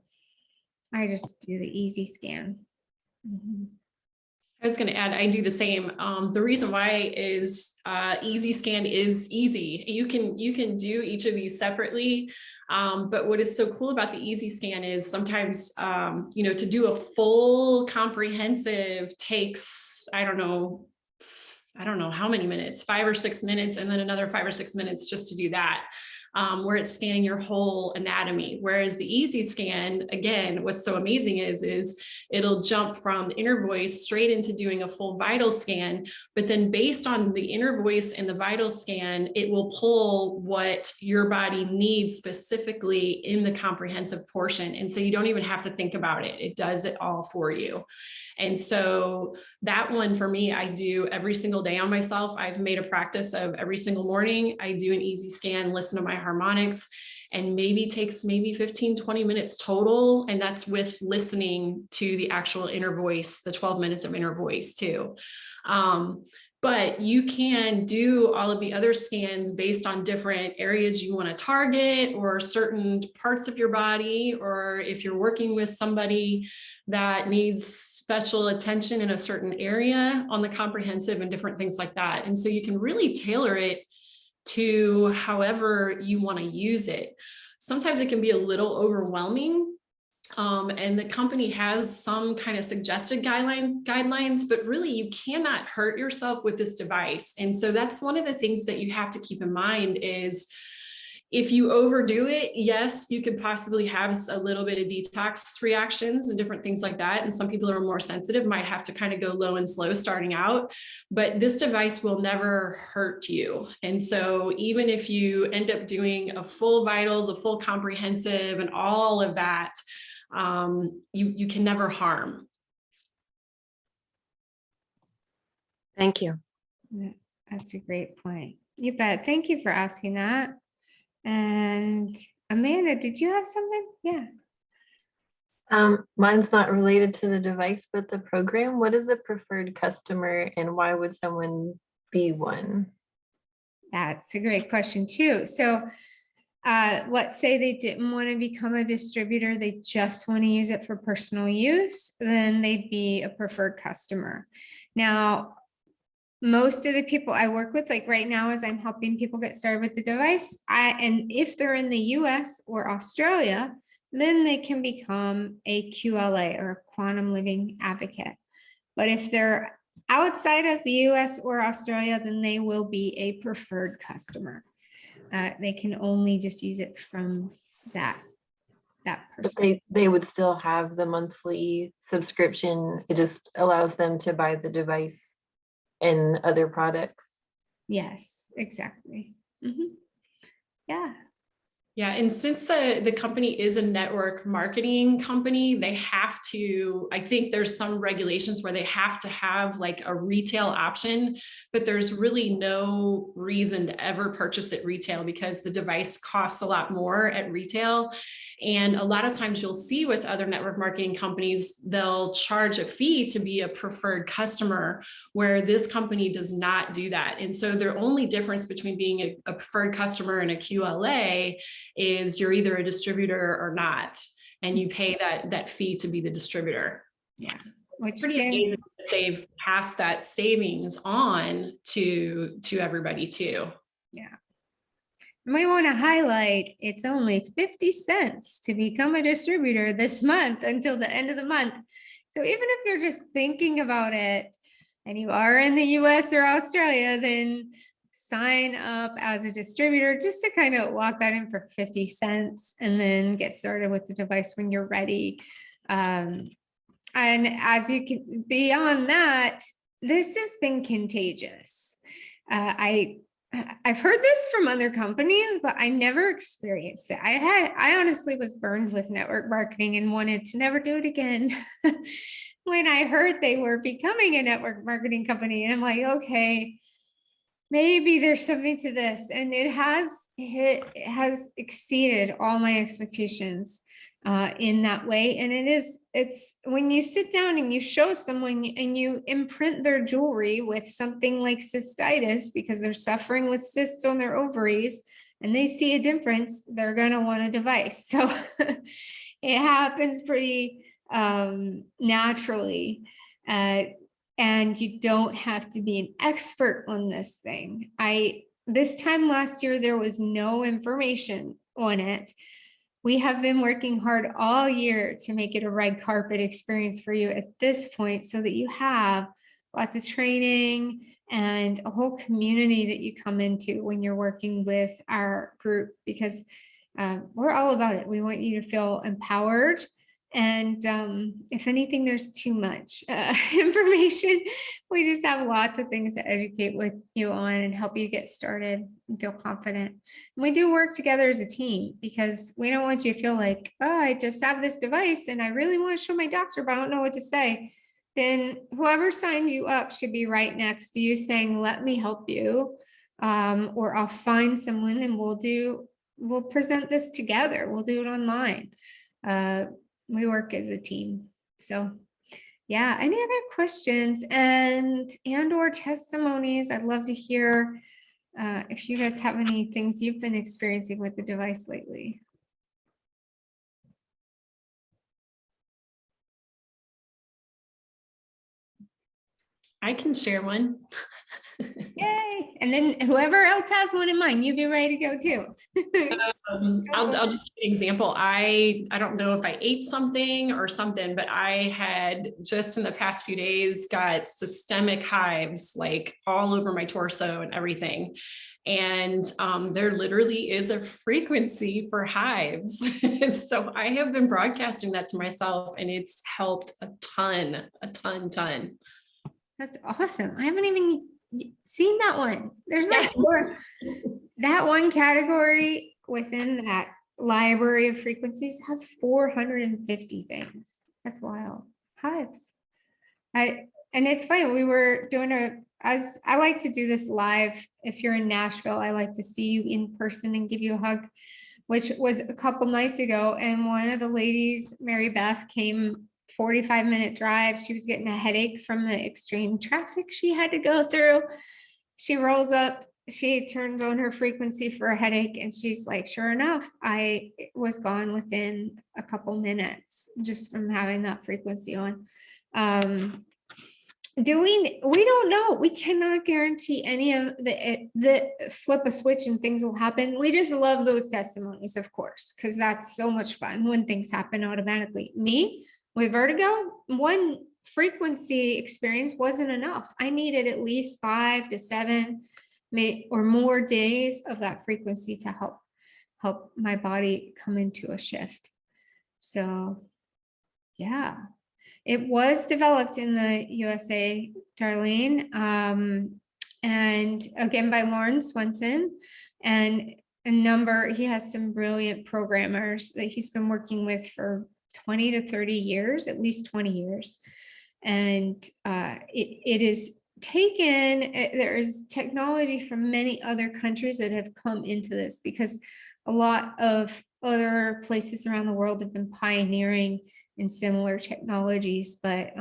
I just do the easy scan. Mhm. I was going to add, I do the same. The reason why is easy scan is easy. You can do each of these separately. But what is so cool about the easy scan is sometimes, to do a full comprehensive takes, I don't know how many minutes, 5 or 6 minutes, and then another 5 or 6 minutes just to do that. Where it's scanning your whole anatomy. Whereas the easy scan, again, what's so amazing is it'll jump from inner voice straight into doing a full vital scan, but then based on the inner voice and the vital scan, it will pull what your body needs specifically in the comprehensive portion. And so you don't even have to think about it. It does it all for you. And so that one for me, I do every single day on myself. I've made a practice of every single morning, I do an easy scan, listen to my harmonics, and maybe takes 15, 20 minutes total. And that's with listening to the actual inner voice, the 12 minutes of inner voice too. But you can do all of the other scans based on different areas you want to target or certain parts of your body, or if you're working with somebody that needs special attention in a certain area on the comprehensive and different things like that. And so you can really tailor it to however you want to use it. Sometimes it can be a little overwhelming. And the company has some kind of suggested guidelines, but really you cannot hurt yourself with this device. And so that's one of the things that you have to keep in mind is if you overdo it, yes, you could possibly have a little bit of detox reactions and different things like that. And some people who are more sensitive might have to kind of go low and slow starting out, but this device will never hurt you. And so even if you end up doing a full vitals, a full comprehensive and all of that, you can never harm. Thank you. That's a great point. You bet. Thank you for asking that. And Amanda, did you have something? Yeah. Mine's not related to the device, but the program. What is a preferred customer and why would someone be one? That's a great question too. So let's say they didn't want to become a distributor, they just want to use it for personal use, then they'd be a preferred customer. Now, most of the people I work with, like right now, as I'm helping people get started with the device, and if they're in the US or Australia, then they can become a QLA or a quantum living advocate. But if they're outside of the US or Australia, then they will be a preferred customer. They can only just use it from that But person. they would still have the monthly subscription. It just allows them to buy the device and other products. Yes, exactly. Mhm. Yeah. Yeah, and since the company is a network marketing company, they have to, I think there's some regulations where they have to have like a retail option, but there's really no reason to ever purchase it retail because the device costs a lot more at retail. And a lot of times you'll see with other network marketing companies, they'll charge a fee to be a preferred customer, where this company does not do that. And so the only difference between being a preferred customer and a QLA is you're either a distributor or not, and you pay that fee to be the distributor. Yeah. It's pretty amazing that they've passed that savings on to everybody too. Yeah. We want to highlight it's only 50 cents to become a distributor this month until the end of the month. So even if you're just thinking about it and you are in the US or Australia, then sign up as a distributor just to kind of lock that in for 50 cents and then get started with the device when you're ready. And as you can, beyond that, this has been contagious. I've heard this from other companies, but I never experienced it. I honestly was burned with network marketing and wanted to never do it again. When I heard they were becoming a network marketing company, and I'm like, okay, maybe there's something to this. And it has exceeded all my expectations. in that way. And it's when you sit down and you show someone and you imprint their jewelry with something like cystitis because they're suffering with cysts on their ovaries and they see a difference, they're going to want a device. So it happens pretty naturally. And you don't have to be an expert on this thing. This time last year, there was no information on it. We have been working hard all year to make it a red carpet experience for you at this point so that you have lots of training and a whole community that you come into when you're working with our group, because we're all about it. We want you to feel empowered. And if anything, there's too much information. We just have lots of things to educate with you on and help you get started and feel confident. And we do work together as a team because we don't want you to feel like, oh, I just have this device and I really want to show my doctor, but I don't know what to say. Then whoever signed you up should be right next to you saying, let me help you. Or I'll find someone and we'll present this together. We'll do it online. We work as a team. So yeah, any other questions and or testimonies? I'd love to hear if you guys have any things you've been experiencing with the device lately. I can share one. Yay. And then whoever else has one in mind, you be ready to go too. I'll just give an example. I don't know if I ate something or something, but I had just in the past few days got systemic hives like all over my torso and everything. And there literally is a frequency for hives. So I have been broadcasting that to myself and it's helped a ton. That's awesome. I haven't even seen that one. There's like that one category within that library of frequencies has 450 things. That's wild. Hives. And it's funny. We were doing as I like to do this live. If you're in Nashville, I like to see you in person and give you a hug, which was a couple nights ago. And one of the ladies, Mary Beth, came 45-minute drive. She was getting a headache from the extreme traffic she had to go through. She rolls up, she turns on her frequency for a headache, and she's like, sure enough, I was gone within a couple minutes just from having that frequency on. We don't know. We cannot guarantee any of the flip a switch and things will happen. We just love those testimonies, of course, because that's so much fun when things happen automatically. Me, with vertigo, one frequency experience wasn't enough. I needed at least 5 to 7 or more days of that frequency to help my body come into a shift. So yeah, it was developed in the USA, Darlene, and again by Lauren Swenson, and he has some brilliant programmers that he's been working with for 20 to 30 years, at least 20 years. And it is taken, there is technology from many other countries that have come into this because a lot of other places around the world have been pioneering in similar technologies, but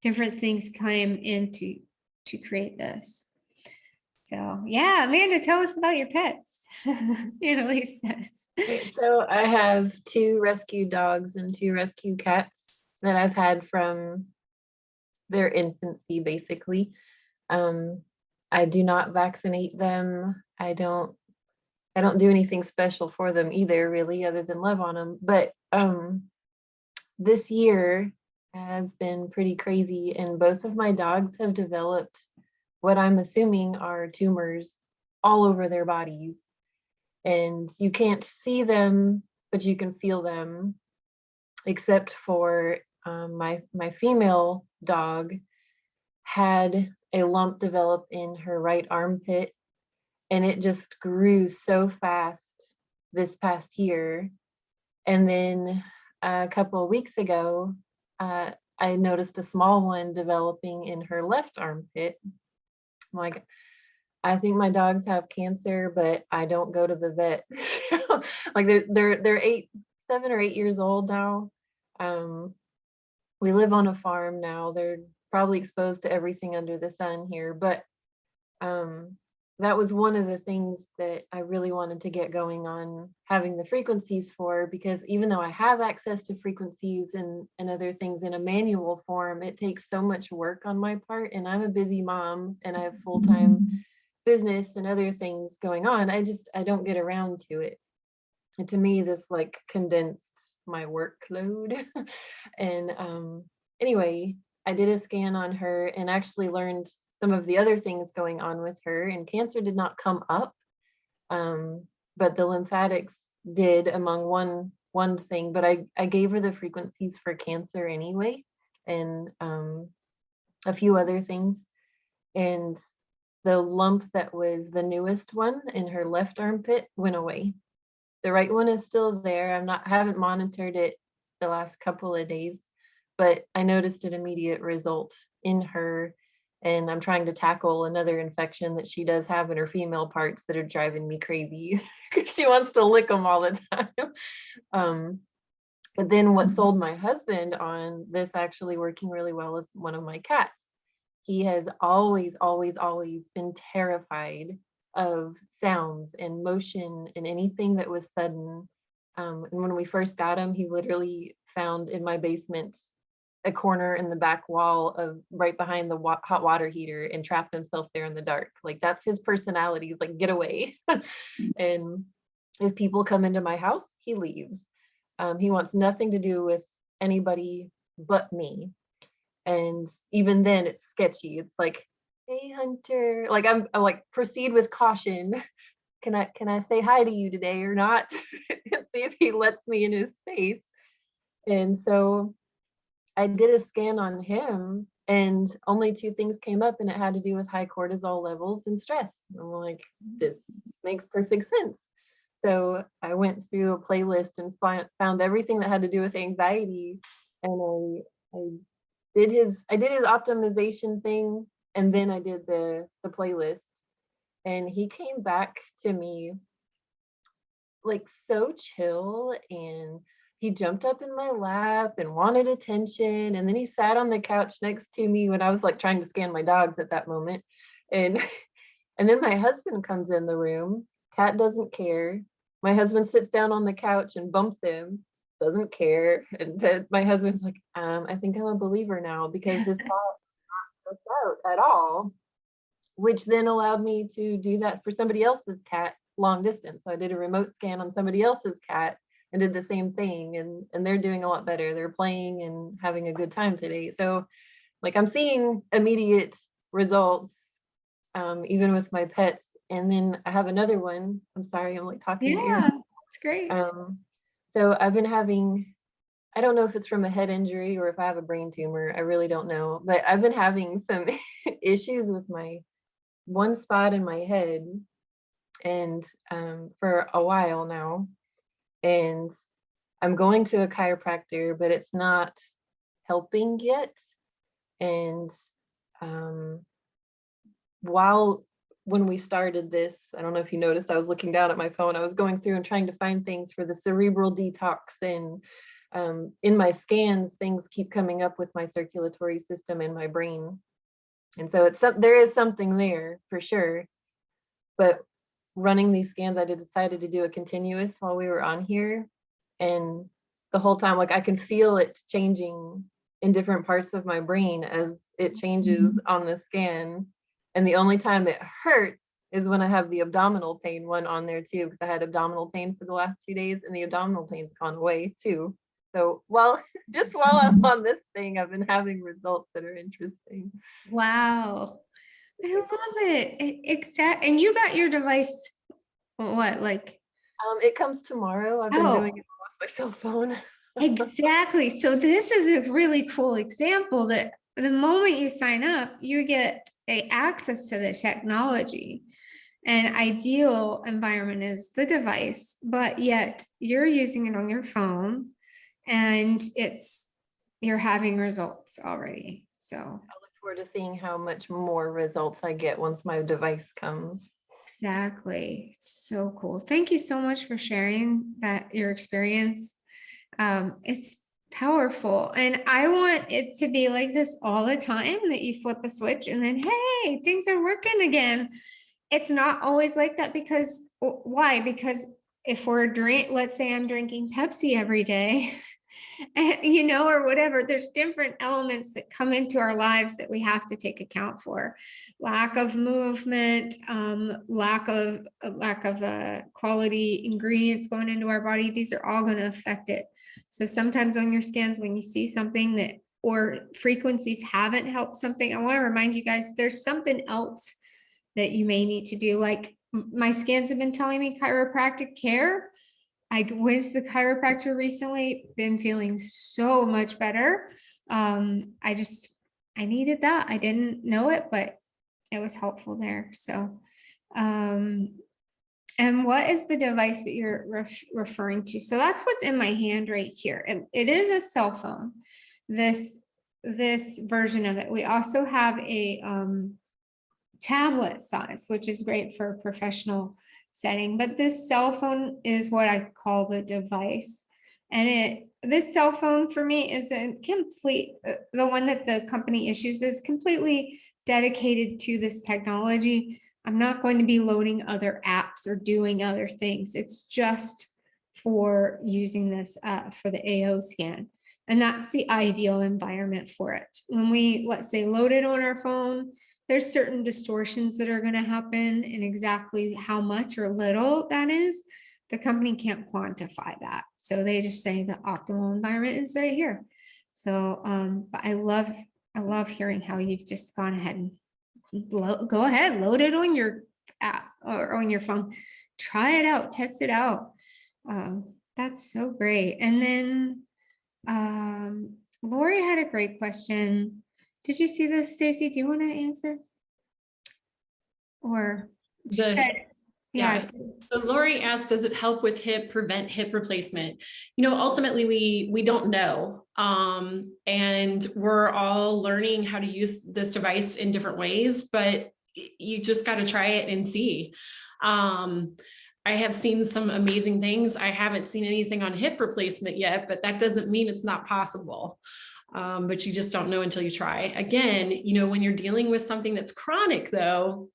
different things came in to create this. So yeah, Amanda, tell us about your pets. Annalise says. So I have 2 rescue dogs and 2 rescue cats that I've had from their infancy, basically. I do not vaccinate them. I don't do anything special for them either, really, other than love on them. But this year has been pretty crazy, and both of my dogs have developed what I'm assuming are tumors all over their bodies. And you can't see them, but you can feel them, except for my female dog had a lump develop in her right armpit, and it just grew so fast this past year. And then a couple of weeks ago, I noticed a small one developing in her left armpit. I'm like, I think my dogs have cancer, but I don't go to the vet. Like they're 8 or 8 years old now. We live on a farm now. They're probably exposed to everything under the sun here, but that was one of the things that I really wanted to get going on having the frequencies for, because even though I have access to frequencies and other things in a manual form, it takes so much work on my part, and I'm a busy mom and I have full-time business and other things going on. I don't get around to it. And to me, this like condensed my workload. And anyway, I did a scan on her and actually learned some of the other things going on with her, and cancer did not come up, but the lymphatics did among one thing. But I gave her the frequencies for cancer anyway, and a few other things. And the lump that was the newest one in her left armpit went away. The right one is still there. Haven't monitored it the last couple of days, but I noticed an immediate result in her. And I'm trying to tackle another infection that she does have in her female parts that are driving me crazy because she wants to lick them all the time. But then what sold my husband on this actually working really well is one of my cats. He has always been terrified of sounds and motion and anything that was sudden. And when we first got him, he literally found in my basement a corner in the back wall of right behind the hot water heater and trapped himself there in the dark. Like, that's his personality. He's like, get away. And if people come into my house, he leaves. He wants nothing to do with anybody but me. And even then it's sketchy. It's like, hey Hunter, like I'm like, proceed with caution. Can I say hi to you today or not? And see if he lets me in his space. And so I did a scan on him and only 2 things came up, and it had to do with high cortisol levels and stress. I'm like, this makes perfect sense. So I went through a playlist and found everything that had to do with anxiety, and I did his optimization thing, and then I did the playlist, and he came back to me like so chill, and he jumped up in my lap and wanted attention, and then he sat on the couch next to me when I was like trying to scan my dogs at that moment. And then my husband comes in the room. Cat doesn't care. My husband sits down on the couch and bumps him, doesn't care. And my husband's like, I think I'm a believer now, because this cat not stressed out at all, which then allowed me to do that for somebody else's cat long distance. So I did a remote scan on somebody else's cat and did the same thing, and they're doing a lot better. They're playing and having a good time today. So like, I'm seeing immediate results, even with my pets. And then I have another one. I'm sorry, I'm like talking to you. Yeah, it's great. So I've been having, I don't know if it's from a head injury or if I have a brain tumor. I really don't know, but I've been having some issues with my one spot in my head, and for a while now. And I'm going to a chiropractor, but it's not helping yet. And when we started this, I don't know if you noticed, I was looking down at my phone. I was going through and trying to find things for the cerebral detox, and in my scans, things keep coming up with my circulatory system and my brain. And so there is something there for sure. But running these scans, I decided to do a continuous while we were on here. And the whole time, like, I can feel it changing in different parts of my brain as it changes on the scan. And the only time it hurts is when I have the abdominal pain one on there too, because I had abdominal pain for the last 2 days, and the abdominal pain's gone away too. So while I'm on this thing, I've been having results that are interesting. Wow. I love it. Exactly. And you got your device, what, like? It comes tomorrow. I've been doing it off my cell phone. Exactly. So this is a really cool example that the moment you sign up, you get access to the technology. An ideal environment is the device, but yet you're using it on your phone, and you're having results already. So I look forward to seeing how much more results I get once my device comes. Exactly. It's so cool. Thank you so much for sharing your experience. It's powerful. And I want it to be like this all the time, that you flip a switch and then, hey, things are working again. It's not always like that, because why? Because if let's say I'm drinking Pepsi every day, or whatever, there's different elements that come into our lives that we have to take account for. Lack of movement, lack of quality ingredients going into our body. These are all going to affect it. So sometimes on your scans, when you see something that, or frequencies haven't helped something, I want to remind you guys, there's something else that you may need to do. Like my scans have been telling me chiropractic care. I went to the chiropractor recently, been feeling so much better. I needed that. I didn't know it, but it was helpful there. So, and what is the device that you're referring to? So that's what's in my hand right here. And it is a cell phone, this version of it. We also have a tablet size, which is great for a professional setting, but this cell phone is what I call the device. And this cell phone for me is a complete, the one that the company issues is completely dedicated to this technology. I'm not going to be loading other apps or doing other things. It's just for using this for the AO scan. And that's the ideal environment for it. When we, let's say, load it on our phone, there's certain distortions that are going to happen, and exactly how much or little that is, the company can't quantify that. So they just say the optimal environment is right here. So, but I love hearing how you've just gone ahead and go ahead, load it on your app or on your phone, try it out, test it out. That's so great. And then Lori had a great question. Did you see this, Stacy? Do you want to answer? Or she said, yeah. So Lori asked, does it help with prevent hip replacement? Ultimately we don't know. And we're all learning how to use this device in different ways, but you just got to try it and see. I have seen some amazing things. I haven't seen anything on hip replacement yet, but that doesn't mean it's not possible. But you just don't know until you try. Again, when you're dealing with something that's chronic though,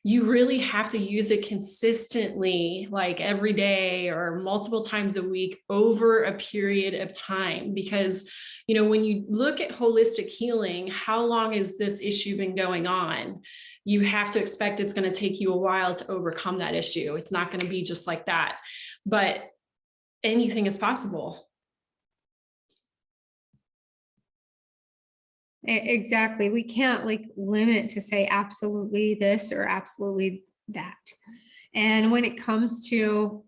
you really have to use it consistently, like every day or multiple times a week over a period of time. Because, when you look at holistic healing, how long has this issue been going on? You have to expect it's going to take you a while to overcome that issue. It's not going to be just like that, but anything is possible. Exactly. We can't limit to say absolutely this or absolutely that. And when it comes to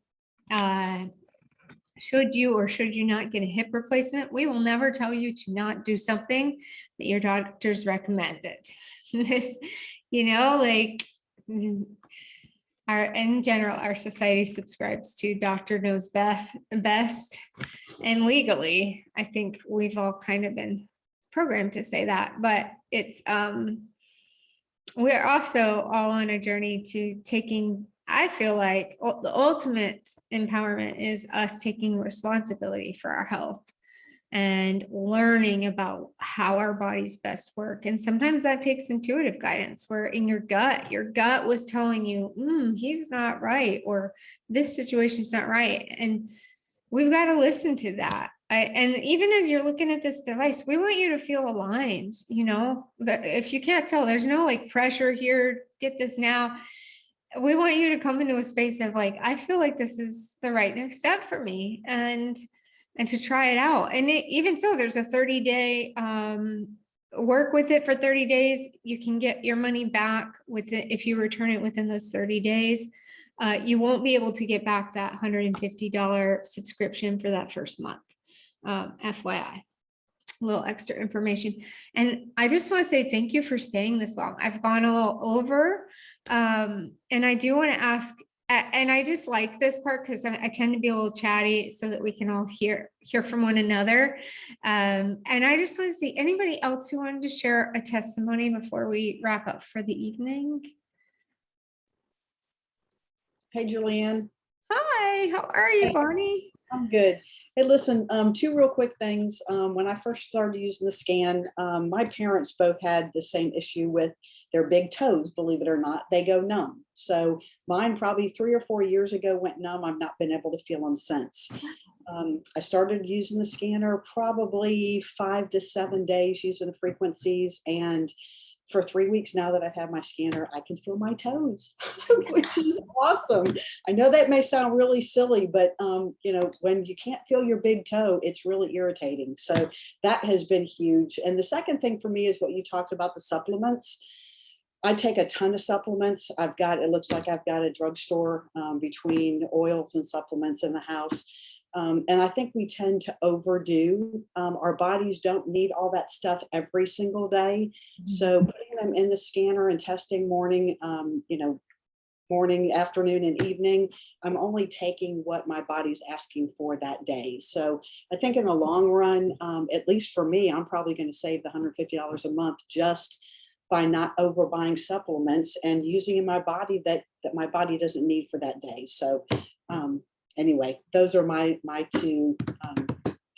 should you or should you not get a hip replacement, we will never tell you to not do something that your doctors recommended. This, in general, our society subscribes to doctor knows best. And legally, I think we've all kind of been programmed to say that, but it's we're also all on a journey to taking, I feel like the ultimate empowerment is us taking responsibility for our health and learning about how our bodies best work. And sometimes that takes intuitive guidance, where in your gut was telling you, he's not right, or this situation's not right. And we've got to listen to that. And even as you're looking at this device, we want you to feel aligned, that if you can't tell, there's no pressure here, get this now. We want you to come into a space of I feel like this is the right next step for me, and to try it out. And even so, there's a 30-day, work with it for 30 days. You can get your money back with it if you return it within those 30 days. You won't be able to get back that $150 subscription for that first month. FYI, a little extra information. And I just want to say thank you for staying this long. I've gone a little over, and I do want to ask, and I just like this part because I tend to be a little chatty so that we can all hear from one another. And I just want to see anybody else who wanted to share a testimony before we wrap up for the evening. Hey, Julianne. Hi, how are you, Bonnie? I'm good. Hey, listen, two real quick things. When I first started using the scan, my parents both had the same issue with their big toes, believe it or not, they go numb. So mine probably 3 or 4 years ago went numb. I've not been able to feel them since. I started using the scanner probably 5 to 7 days using the frequencies, and for 3 weeks now that I've had my scanner, I can feel my toes, which is awesome. I know that may sound really silly, but you know, when you can't feel your big toe, it's really irritating. So that has been huge. And the second thing for me is what you talked about, the supplements. I take a ton of supplements. It looks like I've got a drugstore between oils and supplements in the house. And I think we tend to overdo. Our bodies don't need all that stuff every single day. So putting them in the scanner and testing morning, you know, morning, afternoon, and evening, I'm only taking what my body's asking for that day. So I think in the long run, at least for me, I'm probably going to save the $150 a month just by not overbuying supplements and using in my body that my body doesn't need for that day. So anyway, those are my two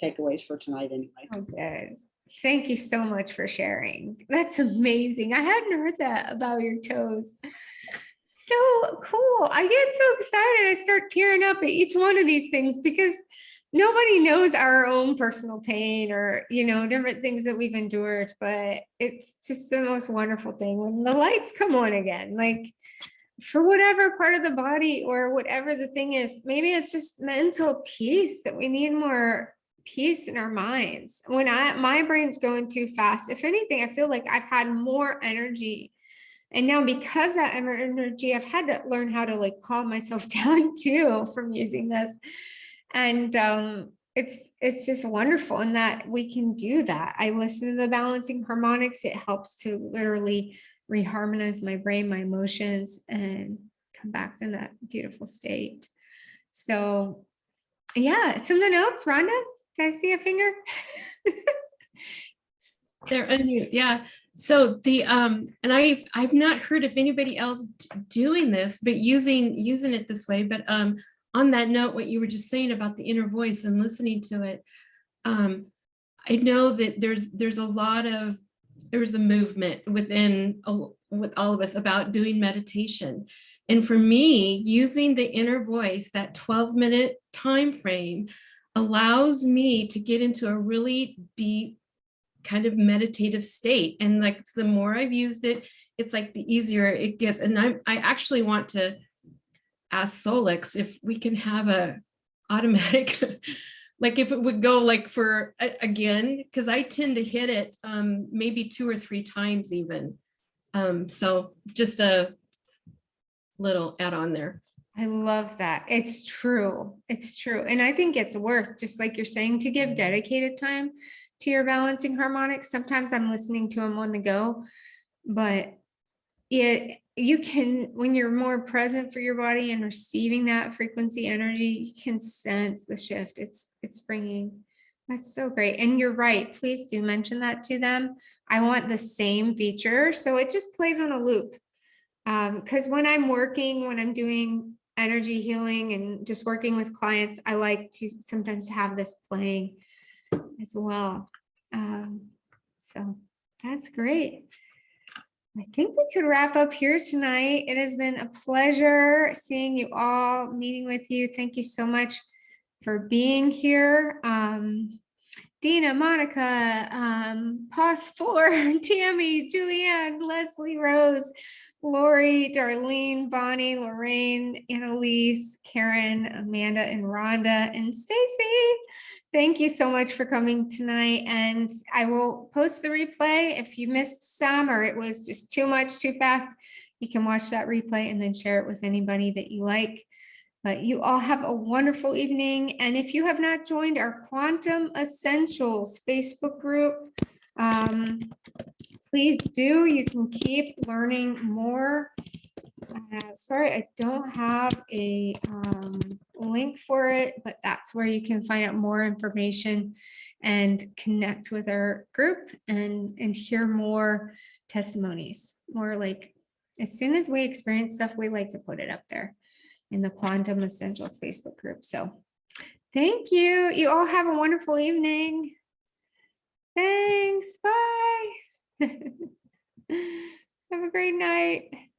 takeaways for tonight anyway. Oh, good. Thank you so much for sharing. That's amazing. I hadn't heard that about your toes. So cool. I get so excited. I start tearing up at each one of these things because nobody knows our own personal pain or, you know, different things that we've endured, but it's just the most wonderful thing when the lights come on again, like for whatever part of the body or whatever the thing is. Maybe it's just mental peace, that we need more peace in our minds. When my brain's going too fast, if anything, I feel like I've had more energy. And now because that energy, I've had to learn how to like calm myself down too from using this. And it's just wonderful in that we can do that. I listen to the balancing harmonics. It helps to literally reharmonize my brain, my emotions, and come back to that beautiful state. So yeah, something else, Rhonda? Did I see a finger? They're unmute, yeah. So the and I've not heard of anybody else doing this, but using it this way. But on that note, what you were just saying about the inner voice and listening to it, I know that there's a movement with all of us about doing meditation. And for me, using the inner voice, that 12-minute time frame allows me to get into a really deep kind of meditative state. And like the more I've used it, it's like the easier it gets. And I actually want to ask Solix if we can have a automatic, like if it would go like for again, because I tend to hit it maybe 2 or 3 times even. So just a little add on there. I love that. It's true. It's true. And I think it's worth, just like you're saying, to give dedicated time to your balancing harmonics. Sometimes I'm listening to them on the go, but you can, when you're more present for your body and receiving that frequency energy, you can sense the shift it's bringing. That's so great. And you're right. Please do mention that to them. I want the same feature. So it just plays on a loop. Because when I'm doing energy healing and just working with clients, I like to sometimes have this playing as well. So that's great. I think we could wrap up here tonight. It has been a pleasure seeing you all, meeting with you. Thank you so much for being here. Dina, Monica, Pos 4, Tammy, Julianne, Leslie, Rose, Lori, Darlene, Bonnie, Lorraine, Annalise, Karen, Amanda, and Rhonda, and Stacy. Thank you so much for coming tonight. And I will post the replay. If you missed some or it was just too much, too fast, you can watch that replay and then share it with anybody that you like. But you all have a wonderful evening. And if you have not joined our Quantum Essentials Facebook group, please do. You can keep learning more. Sorry, I don't have a link for it, but that's where you can find out more information and connect with our group and hear more testimonies. More like, as soon as we experience stuff, we like to put it up there in the Quantum Essentials Facebook group. So Thank you. You all have a wonderful evening. Thanks. Bye. Have a great night.